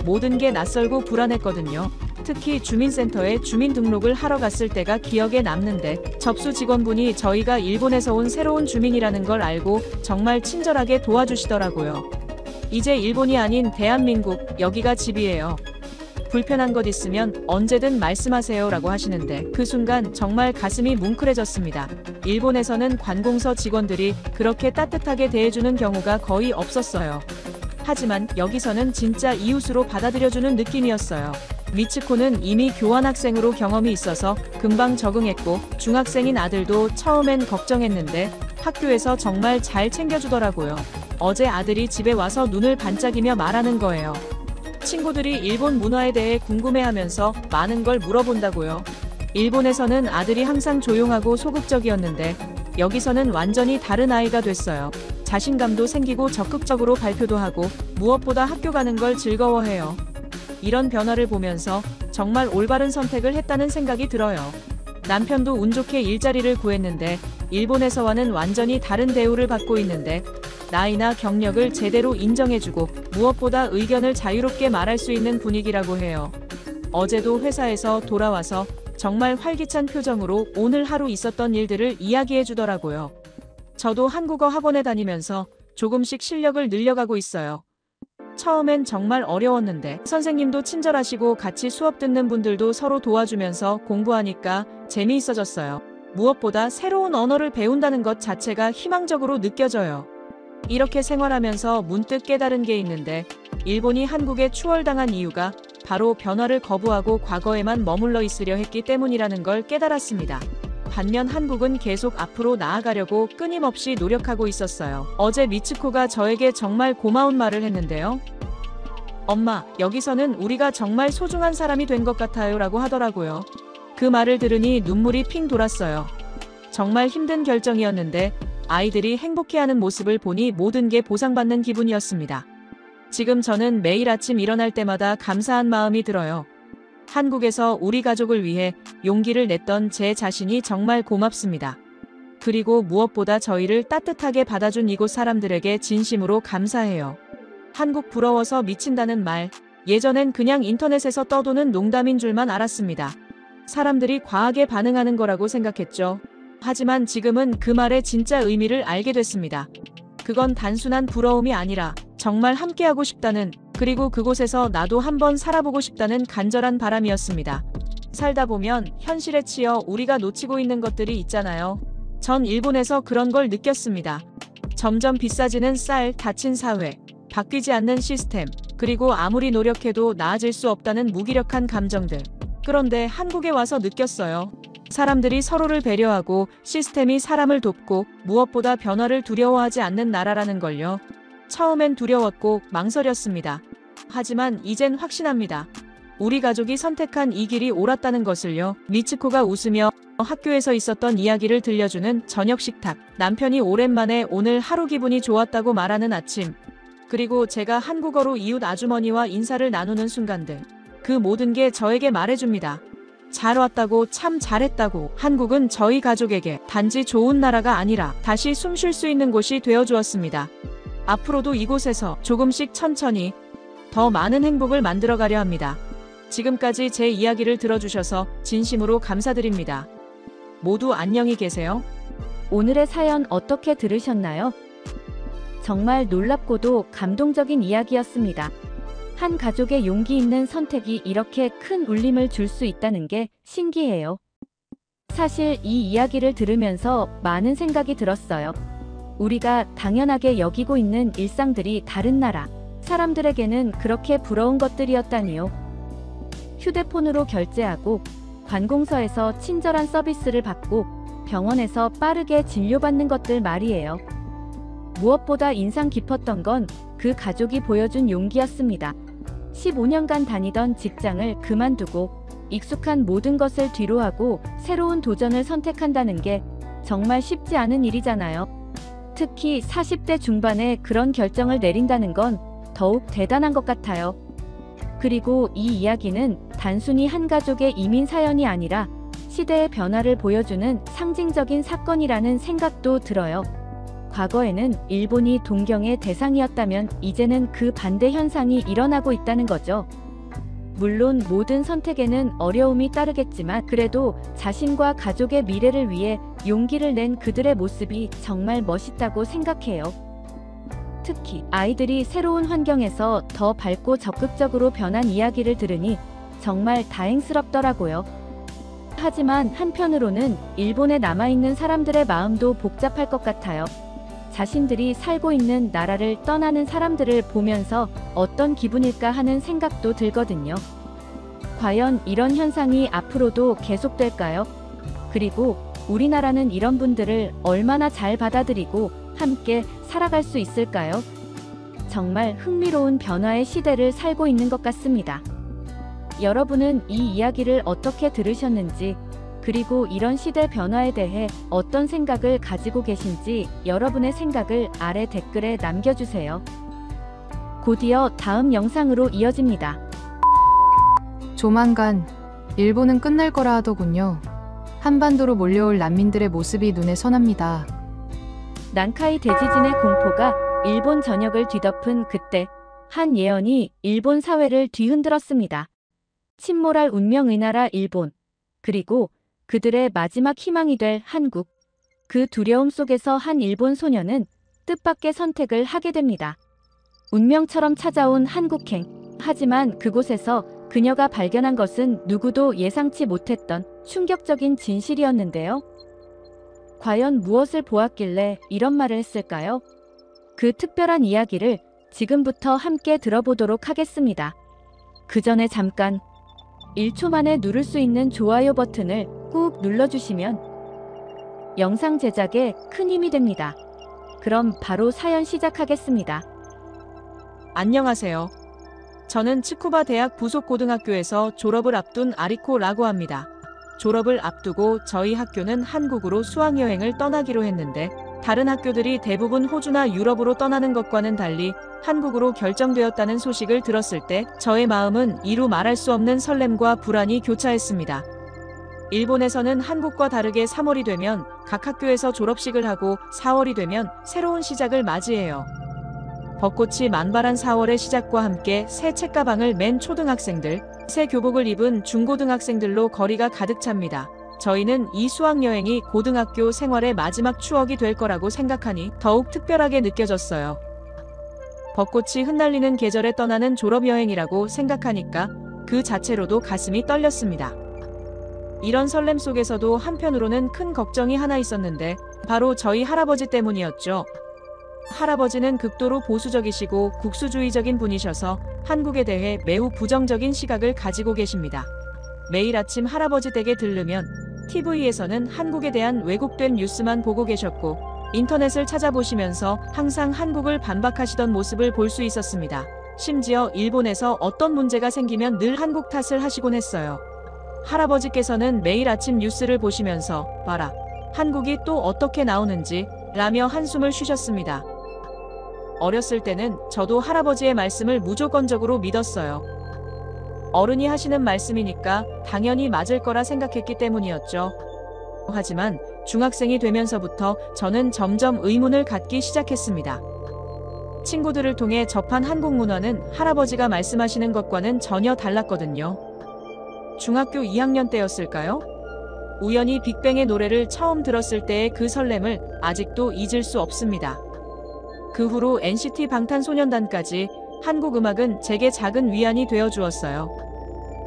모든 게 낯설고 불안했거든요. 특히 주민센터에 주민등록을 하러 갔을 때가 기억에 남는데 접수 직원분이 저희가 일본에서 온 새로운 주민이라는 걸 알고 정말 친절하게 도와주시더라고요. 이제 일본이 아닌 대한민국, 여기가 집이에요. 불편한 것 있으면 언제든 말씀하세요 라고 하시는데 그 순간 정말 가슴이 뭉클해졌습니다. 일본에서는 관공서 직원들이 그렇게 따뜻하게 대해주는 경우가 거의 없었어요. 하지만 여기서는 진짜 이웃으로 받아들여주는 느낌이었어요. 미츠코는 이미 교환학생으로 경험이 있어서 금방 적응했고 중학생인 아들도 처음엔 걱정했는데 학교에서 정말 잘 챙겨주더라고요. 어제 아들이 집에 와서 눈을 반짝이며 말하는 거예요. 친구들이 일본 문화에 대해 궁금해하면서 많은 걸 물어본다고요. 일본에서는 아들이 항상 조용하고 소극적이었는데 여기서는 완전히 다른 아이가 됐어요. 자신감도 생기고 적극적으로 발표도 하고 무엇보다 학교 가는 걸 즐거워해요. 이런 변화를 보면서 정말 올바른 선택을 했다는 생각이 들어요. 남편도 운 좋게 일자리를 구했는데 일본에서와는 완전히 다른 대우를 받고 있는데 나이나 경력을 제대로 인정해주고 무엇보다 의견을 자유롭게 말할 수 있는 분위기라고 해요. 어제도 회사에서 돌아와서 정말 활기찬 표정으로 오늘 하루 있었던 일들을 이야기해 주더라고요. 저도 한국어 학원에 다니면서 조금씩 실력을 늘려가고 있어요. 처음엔 정말 어려웠는데 선생님도 친절하시고 같이 수업 듣는 분들도 서로 도와주면서 공부하니까 재미있어졌어요. 무엇보다 새로운 언어를 배운다는 것 자체가 희망적으로 느껴져요. 이렇게 생활하면서 문득 깨달은 게 있는데 일본이 한국에 추월당한 이유가 바로 변화를 거부하고 과거에만 머물러 있으려 했기 때문이라는 걸 깨달았습니다. 반면 한국은 계속 앞으로 나아가려고 끊임없이 노력하고 있었어요. 어제 미츠코가 저에게 정말 고마운 말을 했는데요. 엄마, 여기서는 우리가 정말 소중한 사람이 된 것 같아요 라고 하더라고요. 그 말을 들으니 눈물이 핑 돌았어요. 정말 힘든 결정이었는데 아이들이 행복해하는 모습을 보니 모든 게 보상받는 기분이었습니다. 지금 저는 매일 아침 일어날 때마다 감사한 마음이 들어요. 한국에서 우리 가족을 위해 용기를 냈던 제 자신이 정말 고맙습니다. 그리고 무엇보다 저희를 따뜻하게 받아준 이곳 사람들에게 진심으로 감사해요. 한국 부러워서 미친다는 말, 예전엔 그냥 인터넷에서 떠도는 농담인 줄만 알았습니다. 사람들이 과하게 반응하는 거라고 생각했죠. 하지만 지금은 그 말의 진짜 의미를 알게 됐습니다. 그건 단순한 부러움이 아니라 정말 함께하고 싶다는, 그리고 그곳에서 나도 한번 살아보고 싶다는 간절한 바람이었습니다. 살다 보면 현실에 치여 우리가 놓치고 있는 것들이 있잖아요. 전 일본에서 그런 걸 느꼈습니다. 점점 비싸지는 쌀, 닫힌 사회, 바뀌지 않는 시스템, 그리고 아무리 노력해도 나아질 수 없다는 무기력한 감정들. 그런데 한국에 와서 느꼈어요. 사람들이 서로를 배려하고 시스템이 사람을 돕고 무엇보다 변화를 두려워하지 않는 나라라는 걸요. 처음엔 두려웠고 망설였습니다. 하지만 이젠 확신합니다. 우리 가족이 선택한 이 길이 옳았다는 것을요. 미츠코가 웃으며 학교에서 있었던 이야기를 들려주는 저녁 식탁. 남편이 오랜만에 오늘 하루 기분이 좋았다고 말하는 아침. 그리고 제가 한국어로 이웃 아주머니와 인사를 나누는 순간들. 그 모든 게 저에게 말해줍니다. 잘 왔다고, 참 잘했다고. 한국은 저희 가족에게 단지 좋은 나라가 아니라 다시 숨 쉴 수 있는 곳이 되어주었습니다. 앞으로도 이곳에서 조금씩 천천히 더 많은 행복을 만들어가려 합니다. 지금까지 제 이야기를 들어주셔서 진심으로 감사드립니다. 모두 안녕히 계세요. 오늘의 사연 어떻게 들으셨나요? 정말 놀랍고도 감동적인 이야기였습니다. 한 가족의 용기 있는 선택이 이렇게 큰 울림을 줄 수 있다는 게 신기해요. 사실 이 이야기를 들으면서 많은 생각이 들었어요. 우리가 당연하게 여기고 있는 일상들이 다른 나라 사람들에게는 그렇게 부러운 것들이었다니요. 휴대폰으로 결제하고, 관공서에서 친절한 서비스를 받고, 병원에서 빠르게 진료받는 것들 말이에요. 무엇보다 인상 깊었던 건 그 가족이 보여준 용기였습니다. 15년간 다니던 직장을 그만두고 익숙한 모든 것을 뒤로하고 새로운 도전을 선택한다는 게 정말 쉽지 않은 일이잖아요. 특히 40대 중반에 그런 결정을 내린다는 건 더욱 대단한 것 같아요. 그리고 이 이야기는 단순히 한 가족의 이민 사연이 아니라 시대의 변화를 보여주는 상징적인 사건이라는 생각도 들어요. 과거에는 일본이 동경의 대상이었다면 이제는 그 반대 현상이 일어나고 있다는 거죠. 물론 모든 선택에는 어려움이 따르겠지만 그래도 자신과 가족의 미래를 위해 용기를 낸 그들의 모습이 정말 멋있다고 생각해요. 특히 아이들이 새로운 환경에서 더 밝고 적극적으로 변한 이야기를 들으니 정말 다행스럽더라고요. 하지만 한편으로는 일본에 남아있는 사람들의 마음도 복잡할 것 같아요. 자신들이 살고 있는 나라를 떠나는 사람들을 보면서 어떤 기분일까 하는 생각도 들거든요. 과연 이런 현상이 앞으로도 계속될까요? 그리고 우리나라는 이런 분들을 얼마나 잘 받아들이고 함께 살아갈 수 있을까요? 정말 흥미로운 변화의 시대를 살고 있는 것 같습니다. 여러분은 이 이야기를 어떻게 들으셨는지, 그리고 이런 시대 변화에 대해 어떤 생각을 가지고 계신지 여러분의 생각을 아래 댓글에 남겨주세요. 곧이어 다음 영상으로 이어집니다. 조만간 일본은 끝날 거라 하더군요. 한반도로 몰려올 난민들의 모습이 눈에 선합니다. 난카이 대지진의 공포가 일본 전역을 뒤덮은 그때 한 예언이 일본 사회를 뒤흔들었습니다. 침몰할 운명의 나라 일본, 그리고 그들의 마지막 희망이 될 한국. 그 두려움 속에서 한 일본 소녀는 뜻밖의 선택을 하게 됩니다. 운명처럼 찾아온 한국행. 하지만 그곳에서 그녀가 발견한 것은 누구도 예상치 못했던 충격적인 진실이었는데요. 과연 무엇을 보았길래 이런 말을 했을까요? 그 특별한 이야기를 지금부터 함께 들어보도록 하겠습니다. 그 전에 잠깐 1초 만에 누를 수 있는 좋아요 버튼을 꾹 눌러주시면 영상 제작에 큰 힘이 됩니다. 그럼 바로 사연 시작하겠습니다. 안녕하세요. 저는 츠쿠바 대학 부속고등학교에서 졸업을 앞둔 아리코라고 합니다. 졸업을 앞두고 저희 학교는 한국으로 수학여행을 떠나기로 했는데 다른 학교들이 대부분 호주나 유럽으로 떠나는 것과는 달리 한국으로 결정되었다는 소식을 들었을 때 저의 마음은 이루 말할 수 없는 설렘과 불안이 교차했습니다. 일본에서는 한국과 다르게 3월이 되면 각 학교에서 졸업식을 하고 4월이 되면 새로운 시작을 맞이해요. 벚꽃이 만발한 4월의 시작과 함께 새 책가방을 맨 초등학생들, 새 교복을 입은 중고등학생들로 거리가 가득 찹니다. 저희는 이 수학여행이 고등학교 생활의 마지막 추억이 될 거라고 생각하니 더욱 특별하게 느껴졌어요. 벚꽃이 흩날리는 계절에 떠나는 졸업여행이라고 생각하니까 그 자체로도 가슴이 떨렸습니다. 이런 설렘 속에서도 한편으로는 큰 걱정이 하나 있었는데 바로 저희 할아버지 때문이었죠. 할아버지는 극도로 보수적이시고 국수주의적인 분이셔서 한국에 대해 매우 부정적인 시각을 가지고 계십니다. 매일 아침 할아버지 댁에 들르면 TV에서는 한국에 대한 왜곡된 뉴스만 보고 계셨고 인터넷을 찾아보시면서 항상 한국을 반박하시던 모습을 볼 수 있었습니다. 심지어 일본에서 어떤 문제가 생기면 늘 한국 탓을 하시곤 했어요. 할아버지께서는 매일 아침 뉴스를 보시면서 봐라, 한국이 또 어떻게 나오는지 라며 한숨을 쉬셨습니다. 어렸을 때는 저도 할아버지의 말씀을 무조건적으로 믿었어요. 어른이 하시는 말씀이니까 당연히 맞을 거라 생각했기 때문이었죠. 하지만 중학생이 되면서부터 저는 점점 의문을 갖기 시작했습니다. 친구들을 통해 접한 한국 문화는 할아버지가 말씀하시는 것과는 전혀 달랐거든요. 중학교 2학년 때였을까요? 우연히 빅뱅의 노래를 처음 들었을 때의 그 설렘을 아직도 잊을 수 없습니다. 그 후로 NCT 방탄소년단까지 한국 음악은 제게 작은 위안이 되어 주었어요.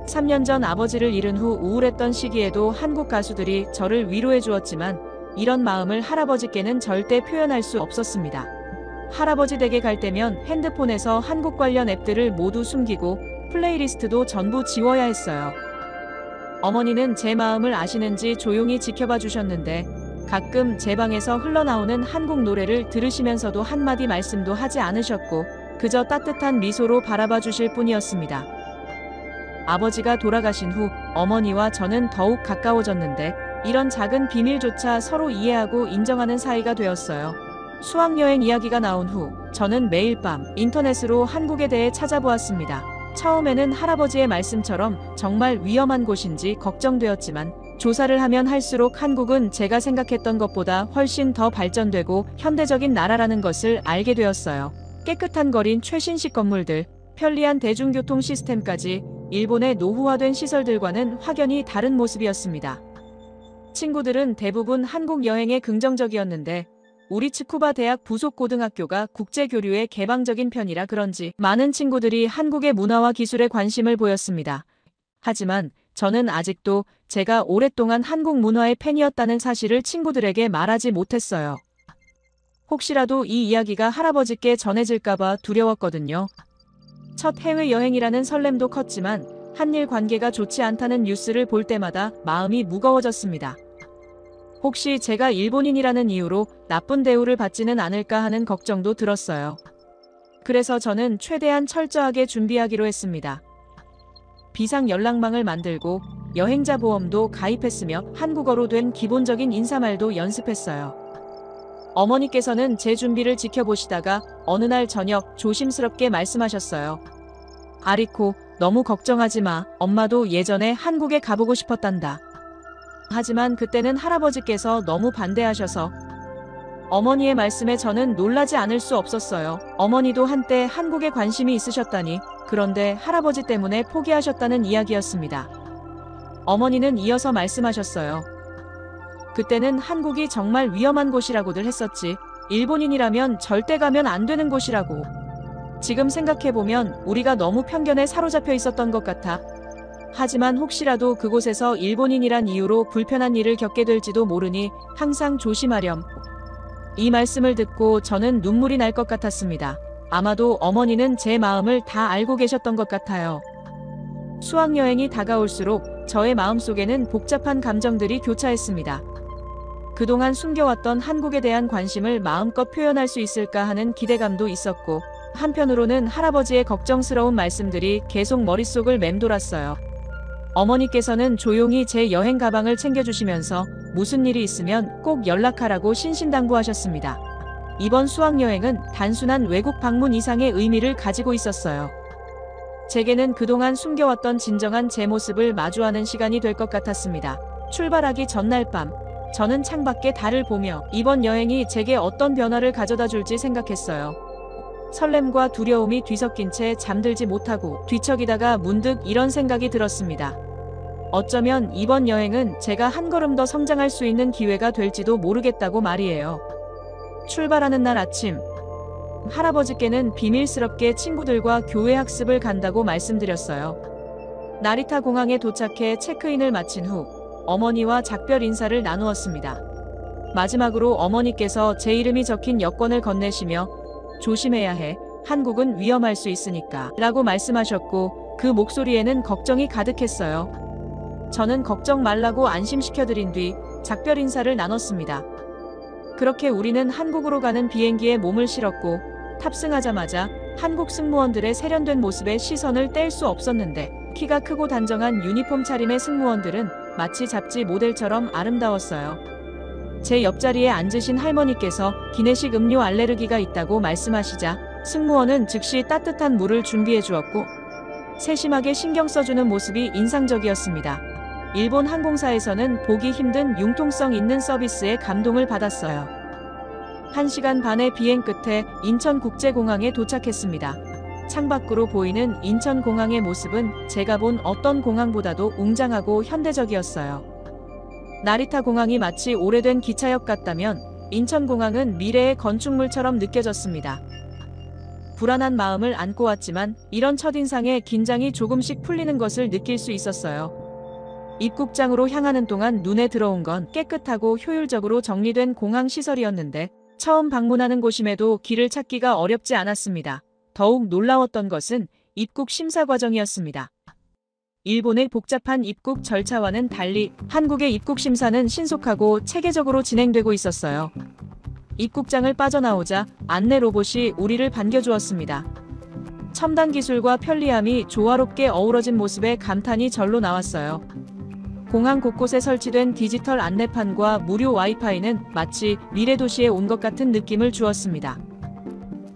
3년 전 아버지를 잃은 후 우울했던 시기에도 한국 가수들이 저를 위로해 주었지만 이런 마음을 할아버지께는 절대 표현할 수 없었습니다. 할아버지 댁에 갈 때면 핸드폰에서 한국 관련 앱들을 모두 숨기고 플레이리스트도 전부 지워야 했어요. 어머니는 제 마음을 아시는지 조용히 지켜봐 주셨는데 가끔 제 방에서 흘러나오는 한국 노래를 들으시면서도 한마디 말씀도 하지 않으셨고 그저 따뜻한 미소로 바라봐 주실 뿐이었습니다. 아버지가 돌아가신 후 어머니와 저는 더욱 가까워졌는데 이런 작은 비밀조차 서로 이해하고 인정하는 사이가 되었어요. 수학여행 이야기가 나온 후 저는 매일 밤 인터넷으로 한국에 대해 찾아보았습니다. 처음에는 할아버지의 말씀처럼 정말 위험한 곳인지 걱정되었지만 조사를 하면 할수록 한국은 제가 생각했던 것보다 훨씬 더 발전되고 현대적인 나라라는 것을 알게 되었어요. 깨끗한 거린 최신식 건물들, 편리한 대중교통 시스템까지 일본의 노후화된 시설들과는 확연히 다른 모습이었습니다. 친구들은 대부분 한국 여행에 긍정적이었는데 우리 츠쿠바 대학 부속 고등학교가 국제교류에 개방적인 편이라 그런지 많은 친구들이 한국의 문화와 기술에 관심을 보였습니다. 하지만 저는 아직도 제가 오랫동안 한국 문화의 팬이었다는 사실을 친구들에게 말하지 못했어요. 혹시라도 이 이야기가 할아버지께 전해질까봐 두려웠거든요. 첫 해외여행이라는 설렘도 컸지만 한일 관계가 좋지 않다는 뉴스를 볼 때마다 마음이 무거워졌습니다. 혹시 제가 일본인이라는 이유로 나쁜 대우를 받지는 않을까 하는 걱정도 들었어요. 그래서 저는 최대한 철저하게 준비하기로 했습니다. 비상 연락망을 만들고 여행자 보험도 가입했으며 한국어로 된 기본적인 인사말도 연습했어요. 어머니께서는 제 준비를 지켜보시다가 어느 날 저녁 조심스럽게 말씀하셨어요. 아리코, 너무 걱정하지 마. 엄마도 예전에 한국에 가보고 싶었단다. 하지만 그때는 할아버지께서 너무 반대하셔서 어머니의 말씀에 저는 놀라지 않을 수 없었어요. 어머니도 한때 한국에 관심이 있으셨다니, 그런데 할아버지 때문에 포기하셨다는 이야기였습니다. 어머니는 이어서 말씀하셨어요. 그때는 한국이 정말 위험한 곳이라고들 했었지. 일본인이라면 절대 가면 안 되는 곳이라고. 지금 생각해보면 우리가 너무 편견에 사로잡혀 있었던 것 같아. 하지만 혹시라도 그곳에서 일본인이란 이유로 불편한 일을 겪게 될지도 모르니 항상 조심하렴. 이 말씀을 듣고 저는 눈물이 날 것 같았습니다. 아마도 어머니는 제 마음을 다 알고 계셨던 것 같아요. 수학여행이 다가올수록 저의 마음속에는 복잡한 감정들이 교차했습니다. 그동안 숨겨왔던 한국에 대한 관심을 마음껏 표현할 수 있을까 하는 기대감도 있었고, 한편으로는 할아버지의 걱정스러운 말씀들이 계속 머릿속을 맴돌았어요. 어머니께서는 조용히 제 여행 가방을 챙겨주시면서 무슨 일이 있으면 꼭 연락하라고 신신당부하셨습니다. 이번 수학여행은 단순한 외국 방문 이상의 의미를 가지고 있었어요. 제게는 그동안 숨겨왔던 진정한 제 모습을 마주하는 시간이 될 것 같았습니다. 출발하기 전날 밤, 저는 창밖에 달을 보며 이번 여행이 제게 어떤 변화를 가져다 줄지 생각했어요. 설렘과 두려움이 뒤섞인 채 잠들지 못하고 뒤척이다가 문득 이런 생각이 들었습니다. 어쩌면 이번 여행은 제가 한 걸음 더 성장할 수 있는 기회가 될지도 모르겠다고 말이에요. 출발하는 날 아침, 할아버지께는 비밀스럽게 친구들과 교회 학습을 간다고 말씀드렸어요. 나리타 공항에 도착해 체크인을 마친 후 어머니와 작별 인사를 나누었습니다. 마지막으로 어머니께서 제 이름이 적힌 여권을 건네시며 조심해야 해. 한국은 위험할 수 있으니까 라고 말씀하셨고, 그 목소리에는 걱정이 가득했어요. 저는 걱정 말라고 안심시켜드린 뒤 작별 인사를 나눴습니다. 그렇게 우리는 한국으로 가는 비행기에 몸을 실었고 탑승하자마자 한국 승무원들의 세련된 모습에 시선을 뗄 수 없었는데 키가 크고 단정한 유니폼 차림의 승무원들은 마치 잡지 모델처럼 아름다웠어요. 제 옆자리에 앉으신 할머니께서 기내식 음료 알레르기가 있다고 말씀하시자 승무원은 즉시 따뜻한 물을 준비해 주었고 세심하게 신경 써주는 모습이 인상적이었습니다. 일본 항공사에서는 보기 힘든 융통성 있는 서비스에 감동을 받았어요. 1시간 반의 비행 끝에 인천국제공항에 도착했습니다. 창밖으로 보이는 인천공항의 모습은 제가 본 어떤 공항보다도 웅장하고 현대적이었어요. 나리타 공항이 마치 오래된 기차역 같다면 인천공항은 미래의 건축물처럼 느껴졌습니다. 불안한 마음을 안고 왔지만 이런 첫인상에 긴장이 조금씩 풀리는 것을 느낄 수 있었어요. 입국장으로 향하는 동안 눈에 들어온 건 깨끗하고 효율적으로 정리된 공항 시설이었는데 처음 방문하는 곳임에도 길을 찾기가 어렵지 않았습니다. 더욱 놀라웠던 것은 입국 심사 과정이었습니다. 일본의 복잡한 입국 절차와는 달리 한국의 입국 심사는 신속하고 체계적으로 진행되고 있었어요. 입국장을 빠져나오자 안내 로봇이 우리를 반겨주었습니다. 첨단 기술과 편리함이 조화롭게 어우러진 모습에 감탄이 절로 나왔어요. 공항 곳곳에 설치된 디지털 안내판과 무료 와이파이는 마치 미래 도시에 온 것 같은 느낌을 주었습니다.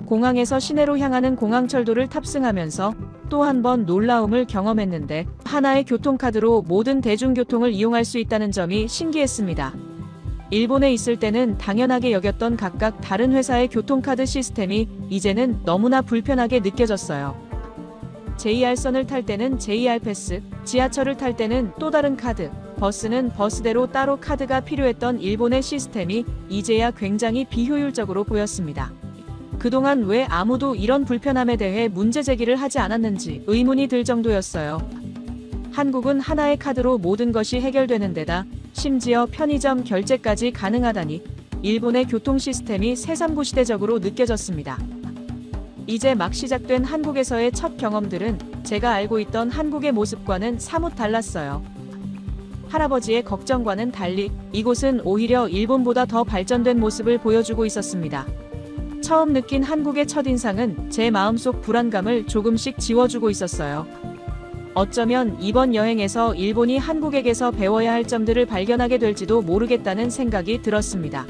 공항에서 시내로 향하는 공항철도를 탑승하면서 또 한 번 놀라움을 경험했는데 하나의 교통카드로 모든 대중교통을 이용할 수 있다는 점이 신기했습니다. 일본에 있을 때는 당연하게 여겼던 각각 다른 회사의 교통카드 시스템이 이제는 너무나 불편하게 느껴졌어요. JR선을 탈 때는 JR 패스, 지하철을 탈 때는 또 다른 카드, 버스는 버스대로 따로 카드가 필요했던 일본의 시스템이 이제야 굉장히 비효율적으로 보였습니다. 그동안 왜 아무도 이런 불편함에 대해 문제 제기를 하지 않았는지 의문이 들 정도였어요. 한국은 하나의 카드로 모든 것이 해결되는 데다 심지어 편의점 결제까지 가능하다니 일본의 교통 시스템이 새삼구시대적으로 느껴졌습니다. 이제 막 시작된 한국에서의 첫 경험들은 제가 알고 있던 한국의 모습과는 사뭇 달랐어요. 할아버지의 걱정과는 달리 이곳은 오히려 일본보다 더 발전된 모습을 보여주고 있었습니다. 처음 느낀 한국의 첫인상은 제 마음속 불안감을 조금씩 지워주고 있었어요. 어쩌면 이번 여행에서 일본이 한국에게서 배워야 할 점들을 발견하게 될지도 모르겠다는 생각이 들었습니다.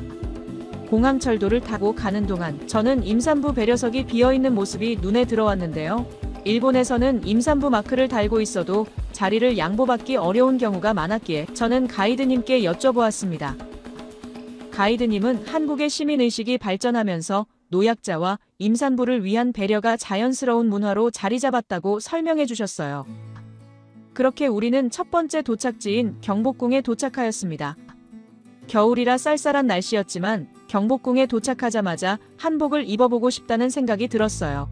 공항철도를 타고 가는 동안 저는 임산부 배려석이 비어있는 모습이 눈에 들어왔는데요. 일본에서는 임산부 마크를 달고 있어도 자리를 양보받기 어려운 경우가 많았기에 저는 가이드님께 여쭤보았습니다. 가이드님은 한국의 시민의식이 발전하면서 노약자와 임산부를 위한 배려가 자연스러운 문화로 자리 잡았다고 설명해 주셨어요. 그렇게 우리는 첫 번째 도착지인 경복궁에 도착하였습니다. 겨울이라 쌀쌀한 날씨였지만 경복궁에 도착하자마자 한복을 입어보고 싶다는 생각이 들었어요.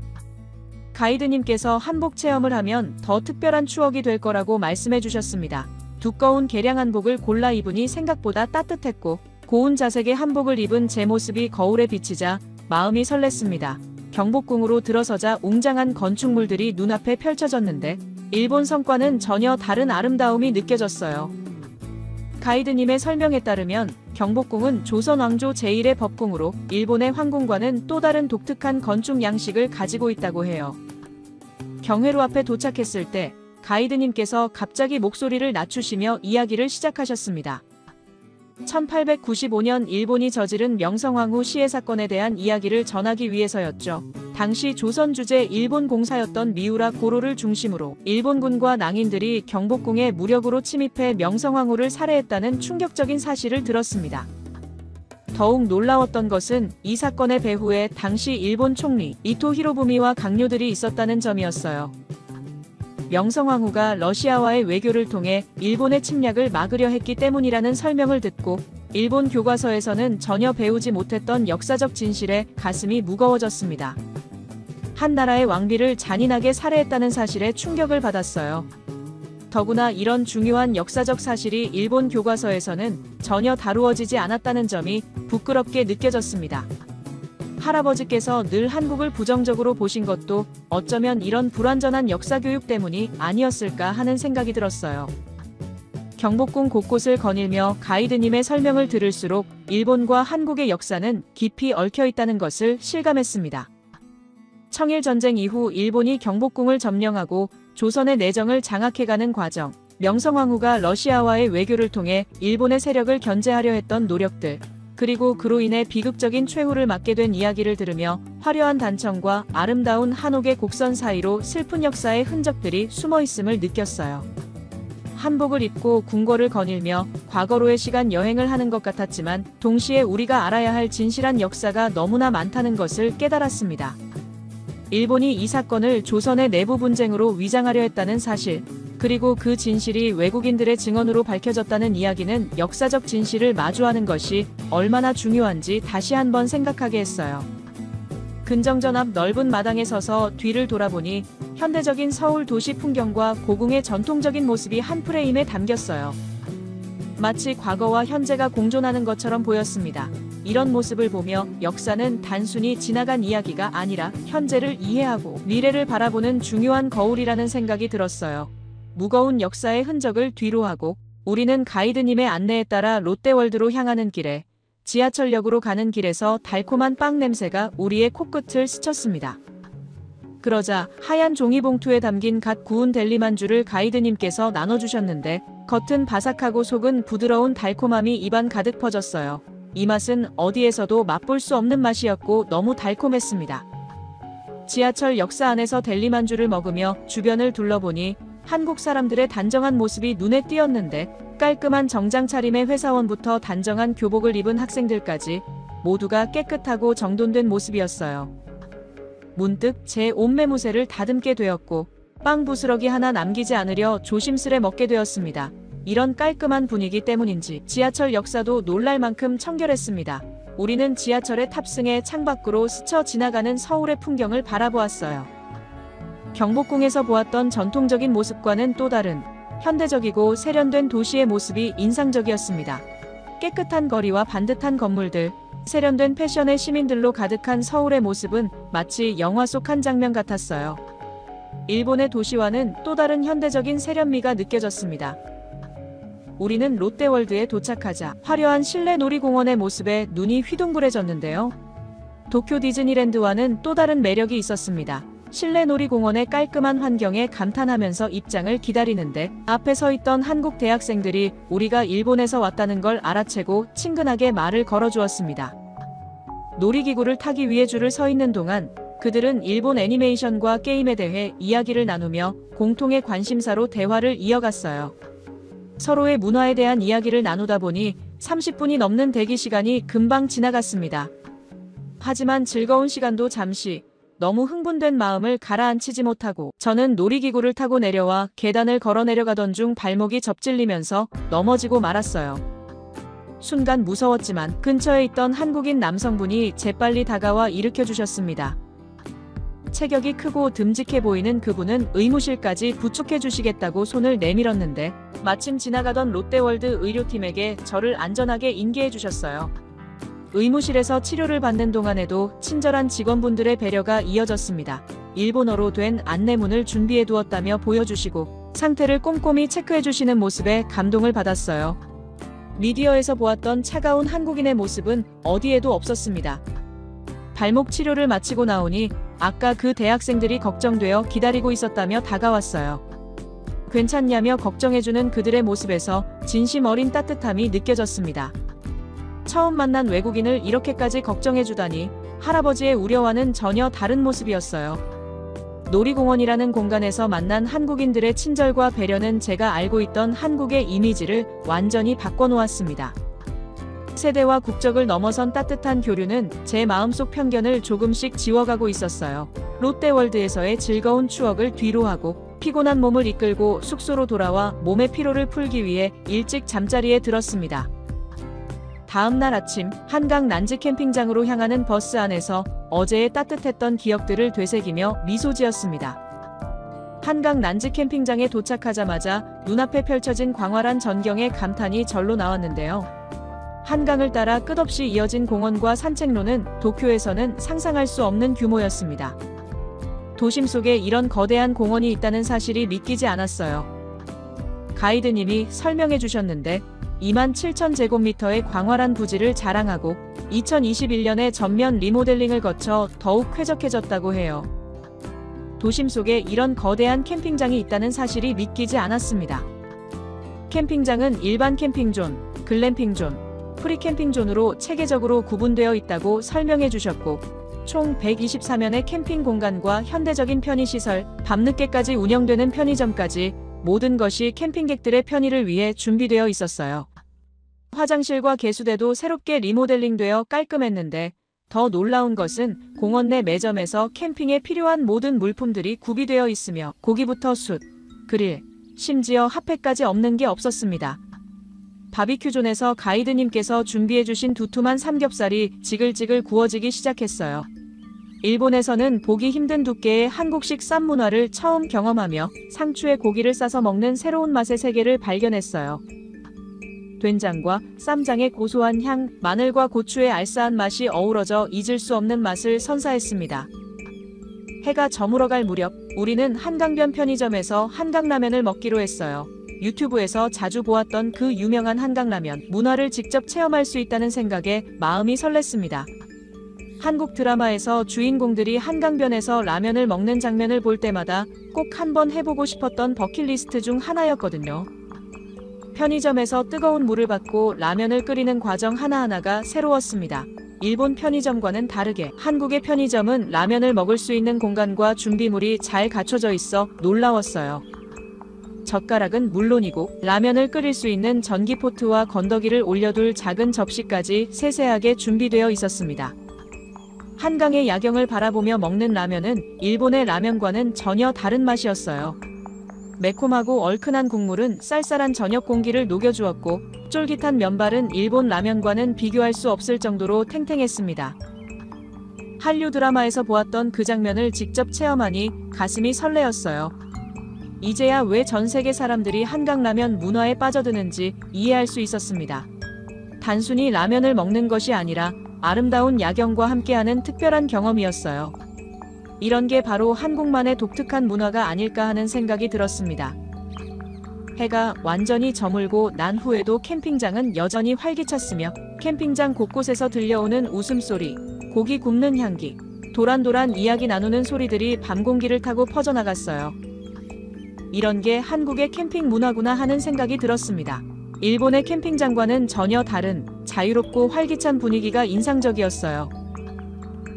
가이드님께서 한복 체험을 하면 더 특별한 추억이 될 거라고 말씀해 주셨습니다. 두꺼운 개량 한복을 골라 입으니 생각보다 따뜻했고 고운 자색의 한복을 입은 제 모습이 거울에 비치자 마음이 설렜습니다. 경복궁으로 들어서자 웅장한 건축물들이 눈앞에 펼쳐졌는데 일본 성과는 전혀 다른 아름다움이 느껴졌어요. 가이드님의 설명에 따르면 경복궁은 조선 왕조 제1의 법궁으로 일본의 황궁과는 또 다른 독특한 건축 양식을 가지고 있다고 해요. 경회로 앞에 도착했을 때 가이드님께서 갑자기 목소리를 낮추시며 이야기를 시작하셨습니다. 1895년 일본이 저지른 명성황후 시해 사건에 대한 이야기를 전하기 위해서였죠. 당시 조선 주재 일본 공사였던 미우라 고로를 중심으로 일본군과 낭인들이 경복궁에 무력으로 침입해 명성황후를 살해했다는 충격적인 사실을 들었습니다. 더욱 놀라웠던 것은 이 사건의 배후에 당시 일본 총리 이토 히로부미와 강요들이 있었다는 점이었어요. 명성황후가 러시아와의 외교를 통해 일본의 침략을 막으려 했기 때문이라는 설명을 듣고 일본 교과서에서는 전혀 배우지 못했던 역사적 진실에 가슴이 무거워졌습니다. 한 나라의 왕비를 잔인하게 살해했다는 사실에 충격을 받았어요. 더구나 이런 중요한 역사적 사실이 일본 교과서에서는 전혀 다루어지지 않았다는 점이 부끄럽게 느껴졌습니다. 할아버지께서 늘 한국을 부정적으로 보신 것도 어쩌면 이런 불완전한 역사 교육 때문이 아니었을까 하는 생각이 들었어요. 경복궁 곳곳을 거닐며 가이드님의 설명을 들을수록 일본과 한국의 역사는 깊이 얽혀 있다는 것을 실감했습니다. 청일전쟁 이후 일본이 경복궁을 점령하고 조선의 내정을 장악해가는 과정, 명성황후가 러시아와의 외교를 통해 일본의 세력을 견제하려 했던 노력들, 그리고 그로 인해 비극적인 최후를 맞게 된 이야기를 들으며 화려한 단청과 아름다운 한옥의 곡선 사이로 슬픈 역사의 흔적들이 숨어 있음을 느꼈어요. 한복을 입고 궁궐을 거닐며 과거로의 시간 여행을 하는 것 같았지만 동시에 우리가 알아야 할 진실한 역사가 너무나 많다는 것을 깨달았습니다. 일본이 이 사건을 조선의 내부 분쟁으로 위장하려 했다는 사실, 그리고 그 진실이 외국인들의 증언으로 밝혀졌다는 이야기는 역사적 진실을 마주하는 것이 얼마나 중요한지 다시 한번 생각하게 했어요. 근정전 앞 넓은 마당에 서서 뒤를 돌아보니 현대적인 서울 도시 풍경과 고궁의 전통적인 모습이 한 프레임에 담겼어요. 마치 과거와 현재가 공존하는 것처럼 보였습니다. 이런 모습을 보며 역사는 단순히 지나간 이야기가 아니라 현재를 이해하고 미래를 바라보는 중요한 거울이라는 생각이 들었어요. 무거운 역사의 흔적을 뒤로하고 우리는 가이드님의 안내에 따라 롯데월드로 향하는 길에 지하철역으로 가는 길에서 달콤한 빵 냄새가 우리의 코끝을 스쳤습니다. 그러자 하얀 종이봉투에 담긴 갓 구운 델리만주를 가이드님께서 나눠주셨는데 겉은 바삭하고 속은 부드러운 달콤함이 입안 가득 퍼졌어요. 이 맛은 어디에서도 맛볼 수 없는 맛이었고 너무 달콤했습니다. 지하철 역사 안에서 델리만주를 먹으며 주변을 둘러보니 한국 사람들의 단정한 모습이 눈에 띄었는데 깔끔한 정장 차림의 회사원부터 단정한 교복을 입은 학생들까지 모두가 깨끗하고 정돈된 모습이었어요. 문득 제 옷매무새를 다듬게 되었고 빵 부스러기 하나 남기지 않으려 조심스레 먹게 되었습니다. 이런 깔끔한 분위기 때문인지 지하철 역사도 놀랄 만큼 청결했습니다. 우리는 지하철에 탑승해 창밖으로 스쳐 지나가는 서울의 풍경을 바라보았어요. 경복궁에서 보았던 전통적인 모습과는 또 다른 현대적이고 세련된 도시의 모습이 인상적이었습니다. 깨끗한 거리와 반듯한 건물들, 세련된 패션의 시민들로 가득한 서울의 모습은 마치 영화 속 한 장면 같았어요. 일본의 도시와는 또 다른 현대적인 세련미가 느껴졌습니다. 우리는 롯데월드에 도착하자 화려한 실내 놀이공원의 모습에 눈이 휘둥그레졌는데요. 도쿄 디즈니랜드와는 또 다른 매력이 있었습니다. 실내 놀이공원의 깔끔한 환경에 감탄하면서 입장을 기다리는데 앞에 서 있던 한국 대학생들이 우리가 일본에서 왔다는 걸 알아채고 친근하게 말을 걸어주었습니다. 놀이기구를 타기 위해 줄을 서 있는 동안 그들은 일본 애니메이션과 게임에 대해 이야기를 나누며 공통의 관심사로 대화를 이어갔어요. 서로의 문화에 대한 이야기를 나누다 보니 30분이 넘는 대기 시간이 금방 지나갔습니다. 하지만 즐거운 시간도 잠시, 너무 흥분된 마음을 가라앉히지 못하고 저는 놀이기구를 타고 내려와 계단을 걸어 내려가던 중 발목이 접질리면서 넘어지고 말았어요. 순간 무서웠지만 근처에 있던 한국인 남성분이 재빨리 다가와 일으켜주셨습니다. 체격이 크고 듬직해 보이는 그분은 의무실까지 부축해 주시겠다고 손을 내밀었는데 마침 지나가던 롯데월드 의료팀에게 저를 안전하게 인계해 주셨어요. 의무실에서 치료를 받는 동안에도 친절한 직원분들의 배려가 이어졌습니다. 일본어로 된 안내문을 준비해 두었다며 보여주시고 상태를 꼼꼼히 체크해 주시는 모습에 감동을 받았어요. 미디어에서 보았던 차가운 한국인의 모습은 어디에도 없었습니다. 발목 치료를 마치고 나오니 아까 그 대학생들이 걱정되어 기다리고 있었다며 다가왔어요. 괜찮냐며 걱정해주는 그들의 모습에서 진심 어린 따뜻함이 느껴졌습니다. 처음 만난 외국인을 이렇게까지 걱정해주다니 할아버지의 우려와는 전혀 다른 모습이었어요. 놀이공원이라는 공간에서 만난 한국인들의 친절과 배려는 제가 알고 있던 한국의 이미지를 완전히 바꿔놓았습니다. 세대와 국적을 넘어선 따뜻한 교류는 제 마음속 편견을 조금씩 지워가고 있었어요. 롯데월드에서의 즐거운 추억을 뒤로하고 피곤한 몸을 이끌고 숙소로 돌아와 몸의 피로를 풀기 위해 일찍 잠자리에 들었습니다. 다음 날 아침 한강 난지 캠핑장으로 향하는 버스 안에서 어제의 따뜻했던 기억들을 되새기며 미소 지었습니다. 한강 난지 캠핑장에 도착하자마자 눈앞에 펼쳐진 광활한 전경에 감탄이 절로 나왔는데요. 한강을 따라 끝없이 이어진 공원과 산책로는 도쿄에서는 상상할 수 없는 규모였습니다. 도심 속에 이런 거대한 공원이 있다는 사실이 믿기지 않았어요. 가이드님이 설명해 주셨는데 27,000제곱미터의 광활한 부지를 자랑하고 2021년에 전면 리모델링을 거쳐 더욱 쾌적해졌다고 해요. 도심 속에 이런 거대한 캠핑장이 있다는 사실이 믿기지 않았습니다. 캠핑장은 일반 캠핑존, 글램핑존, 프리캠핑존으로 체계적으로 구분되어 있다고 설명해 주셨고 총 124면의 캠핑 공간과 현대적인 편의시설, 밤늦게까지 운영되는 편의점까지 모든 것이 캠핑객들의 편의를 위해 준비되어 있었어요. 화장실과 개수대도 새롭게 리모델링되어 깔끔했는데 더 놀라운 것은 공원 내 매점에서 캠핑에 필요한 모든 물품들이 구비되어 있으며 고기부터 숯, 그릴, 심지어 핫팩까지 없는 게 없었습니다. 바비큐존에서 가이드님께서 준비해주신 두툼한 삼겹살이 지글지글 구워지기 시작했어요. 일본에서는 보기 힘든 두께의 한국식 쌈 문화를 처음 경험하며 상추에 고기를 싸서 먹는 새로운 맛의 세계를 발견했어요. 된장과 쌈장의 고소한 향, 마늘과 고추의 알싸한 맛이 어우러져 잊을 수 없는 맛을 선사했습니다. 해가 저물어갈 무렵 우리는 한강변 편의점에서 한강라면을 먹기로 했어요. 유튜브에서 자주 보았던 그 유명한 한강라면 문화를 직접 체험할 수 있다는 생각에 마음이 설렜습니다. 한국 드라마에서 주인공들이 한강변에서 라면을 먹는 장면을 볼 때마다 꼭 한번 해보고 싶었던 버킷리스트 중 하나였거든요. 편의점에서 뜨거운 물을 받고 라면을 끓이는 과정 하나하나가 새로웠습니다. 일본 편의점과는 다르게 한국의 편의점은 라면을 먹을 수 있는 공간과 준비물이 잘 갖춰져 있어 놀라웠어요. 젓가락은 물론이고 라면을 끓일 수 있는 전기포트와 건더기를 올려둘 작은 접시까지 세세하게 준비되어 있었습니다. 한강의 야경을 바라보며 먹는 라면은 일본의 라면과는 전혀 다른 맛이었어요. 매콤하고 얼큰한 국물은 쌀쌀한 저녁 공기를 녹여주었고 쫄깃한 면발은 일본 라면과는 비교할 수 없을 정도로 탱탱했습니다. 한류 드라마에서 보았던 그 장면을 직접 체험하니 가슴이 설레었어요. 이제야 왜 전 세계 사람들이 한강라면 문화에 빠져드는지 이해할 수 있었습니다. 단순히 라면을 먹는 것이 아니라 아름다운 야경과 함께하는 특별한 경험이었어요. 이런 게 바로 한국만의 독특한 문화가 아닐까 하는 생각이 들었습니다. 해가 완전히 저물고 난 후에도 캠핑장은 여전히 활기찼으며 캠핑장 곳곳에서 들려오는 웃음소리, 고기 굽는 향기, 도란도란 이야기 나누는 소리들이 밤 공기를 타고 퍼져나갔어요. 이런 게 한국의 캠핑 문화구나 하는 생각이 들었습니다. 일본의 캠핑장과는 전혀 다른 자유롭고 활기찬 분위기가 인상적이었어요.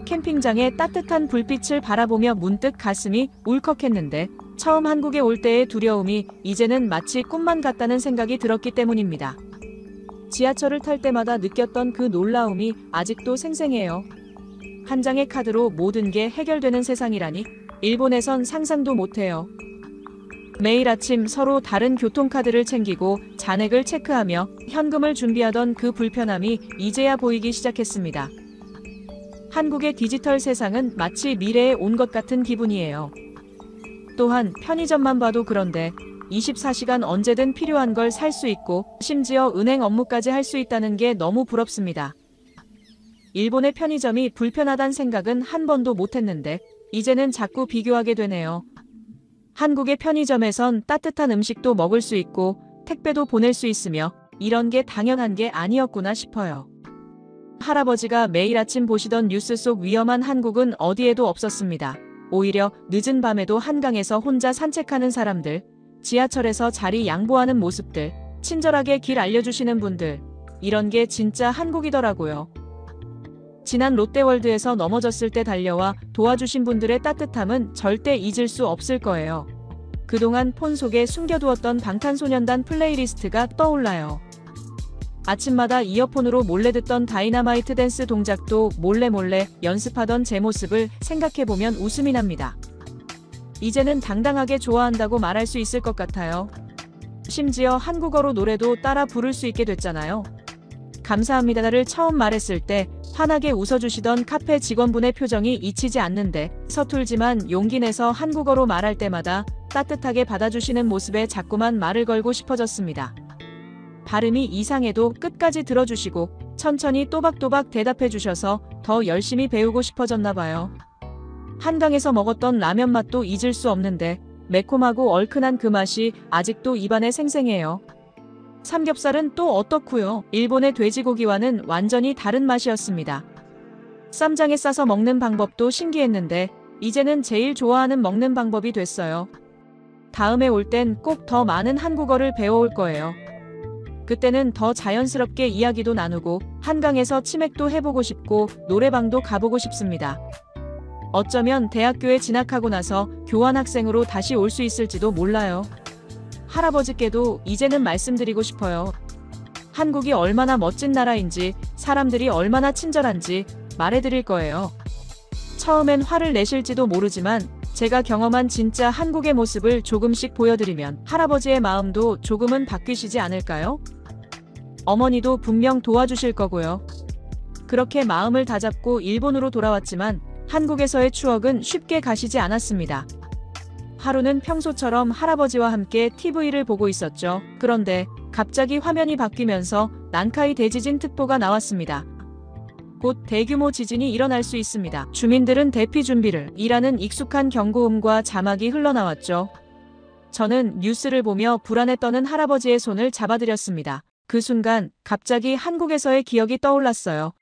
캠핑장의 따뜻한 불빛을 바라보며 문득 가슴이 울컥했는데 처음 한국에 올 때의 두려움이 이제는 마치 꿈만 같다는 생각이 들었기 때문입니다. 지하철을 탈 때마다 느꼈던 그 놀라움이 아직도 생생해요. 한 장의 카드로 모든 게 해결되는 세상이라니 일본에선 상상도 못해요. 매일 아침 서로 다른 교통카드를 챙기고 잔액을 체크하며 현금을 준비하던 그 불편함이 이제야 보이기 시작했습니다. 한국의 디지털 세상은 마치 미래에 온 것 같은 기분이에요. 또한 편의점만 봐도 그런데 24시간 언제든 필요한 걸 살 수 있고 심지어 은행 업무까지 할 수 있다는 게 너무 부럽습니다. 일본의 편의점이 불편하단 생각은 한 번도 못했는데 이제는 자꾸 비교하게 되네요. 한국의 편의점에선 따뜻한 음식도 먹을 수 있고 택배도 보낼 수 있으며 이런 게 당연한 게 아니었구나 싶어요. 할아버지가 매일 아침 보시던 뉴스 속 위험한 한국은 어디에도 없었습니다. 오히려 늦은 밤에도 한강에서 혼자 산책하는 사람들, 지하철에서 자리 양보하는 모습들, 친절하게 길 알려주시는 분들, 이런 게 진짜 한국이더라고요. 지난 롯데월드에서 넘어졌을 때 달려와 도와주신 분들의 따뜻함은 절대 잊을 수 없을 거예요. 그동안 폰 속에 숨겨두었던 방탄소년단 플레이리스트가 떠올라요. 아침마다 이어폰으로 몰래 듣던 다이너마이트 댄스 동작도 몰래 연습하던 제 모습을 생각해보면 웃음이 납니다. 이제는 당당하게 좋아한다고 말할 수 있을 것 같아요. 심지어 한국어로 노래도 따라 부를 수 있게 됐잖아요. 감사합니다를 처음 말했을 때 환하게 웃어주시던 카페 직원분의 표정이 잊히지 않는데 서툴지만 용기 내서 한국어로 말할 때마다 따뜻하게 받아주시는 모습에 자꾸만 말을 걸고 싶어졌습니다. 발음이 이상해도 끝까지 들어주시고 천천히 또박또박 대답해 주셔서 더 열심히 배우고 싶어졌나 봐요. 한강에서 먹었던 라면 맛도 잊을 수 없는데 매콤하고 얼큰한 그 맛이 아직도 입안에 생생해요. 삼겹살은 또 어떻고요? 일본의 돼지고기와는 완전히 다른 맛이었습니다. 쌈장에 싸서 먹는 방법도 신기했는데 이제는 제일 좋아하는 먹는 방법이 됐어요. 다음에 올 땐 꼭 더 많은 한국어를 배워올 거예요. 그때는 더 자연스럽게 이야기도 나누고 한강에서 치맥도 해보고 싶고 노래방도 가보고 싶습니다. 어쩌면 대학교에 진학하고 나서 교환학생으로 다시 올 수 있을지도 몰라요. 할아버지께도 이제는 말씀드리고 싶어요. 한국이 얼마나 멋진 나라인지, 사람들이 얼마나 친절한지 말해드릴 거예요. 처음엔 화를 내실지도 모르지만 제가 경험한 진짜 한국의 모습을 조금씩 보여드리면 할아버지의 마음도 조금은 바뀌시지 않을까요? 어머니도 분명 도와주실 거고요. 그렇게 마음을 다잡고 일본으로 돌아왔지만 한국에서의 추억은 쉽게 가시지 않았습니다. 하루는 평소처럼 할아버지와 함께 TV를 보고 있었죠. 그런데 갑자기 화면이 바뀌면서 난카이 대지진 특보가 나왔습니다. 곧 대규모 지진이 일어날 수 있습니다. 주민들은 대피 준비를 이라는 익숙한 경고음과 자막이 흘러나왔죠. 저는 뉴스를 보며 불안에 떠는 할아버지의 손을 잡아드렸습니다. 그 순간 갑자기 한국에서의 기억이 떠올랐어요.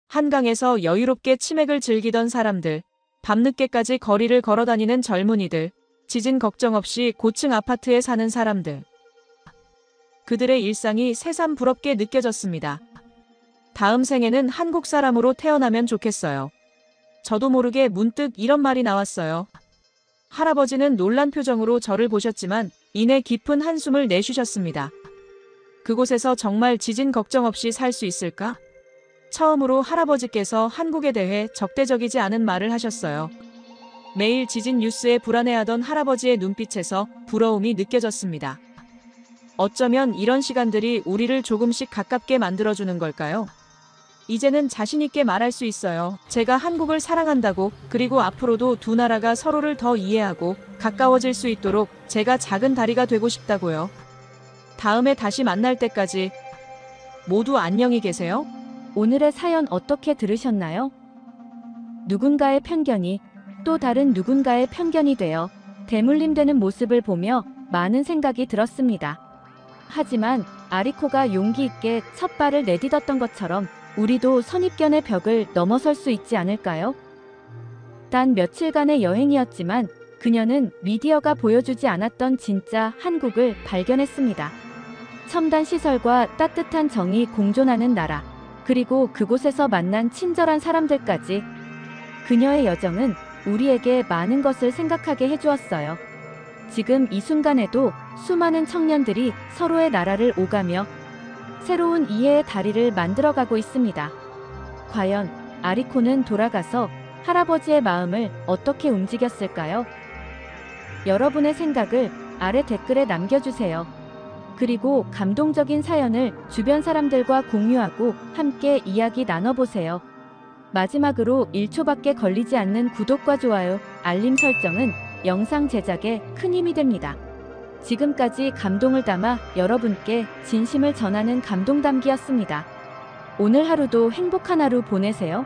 한강에서 여유롭게 치맥을 즐기던 사람들, 밤늦게까지 거리를 걸어다니는 젊은이들, 지진 걱정 없이 고층 아파트에 사는 사람들. 그들의 일상이 새삼 부럽게 느껴졌습니다. 다음 생에는 한국 사람으로 태어나면 좋겠어요. 저도 모르게 문득 이런 말이 나왔어요. 할아버지는 놀란 표정으로 저를 보셨지만 이내 깊은 한숨을 내쉬셨습니다. 그곳에서 정말 지진 걱정 없이 살 수 있을까? 처음으로 할아버지께서 한국에 대해 적대적이지 않은 말을 하셨어요. 매일 지진 뉴스에 불안해하던 할아버지의 눈빛에서 부러움이 느껴졌습니다. 어쩌면 이런 시간들이 우리를 조금씩 가깝게 만들어주는 걸까요? 이제는 자신있게 말할 수 있어요. 제가 한국을 사랑한다고, 그리고 앞으로도 두 나라가 서로를 더 이해하고 가까워질 수 있도록 제가 작은 다리가 되고 싶다고요. 다음에 다시 만날 때까지 모두 안녕히 계세요. 오늘의 사연 어떻게 들으셨나요? 누군가의 편견이 또 다른 누군가의 편견이 되어 대물림되는 모습을 보며 많은 생각이 들었습니다. 하지만 아리코가 용기 있게 첫 발을 내딛었던 것처럼 우리도 선입견의 벽을 넘어설 수 있지 않을까요? 단 며칠간의 여행이었지만 그녀는 미디어가 보여주지 않았던 진짜 한국을 발견했습니다. 첨단 시설과 따뜻한 정이 공존하는 나라, 그리고 그곳에서 만난 친절한 사람들까지. 그녀의 여정은 우리에게 많은 것을 생각하게 해주었어요. 지금 이 순간에도 수많은 청년들이 서로의 나라를 오가며 새로운 이해의 다리를 만들어가고 있습니다. 과연 아리코는 돌아가서 할아버지의 마음을 어떻게 움직였을까요? 여러분의 생각을 아래 댓글에 남겨주세요. 그리고 감동적인 사연을 주변 사람들과 공유하고 함께 이야기 나눠보세요. 마지막으로 1초밖에 걸리지 않는 구독과 좋아요, 알림 설정은 영상 제작에 큰 힘이 됩니다. 지금까지 감동을 담아 여러분께 진심을 전하는 감동담기였습니다. 오늘 하루도 행복한 하루 보내세요.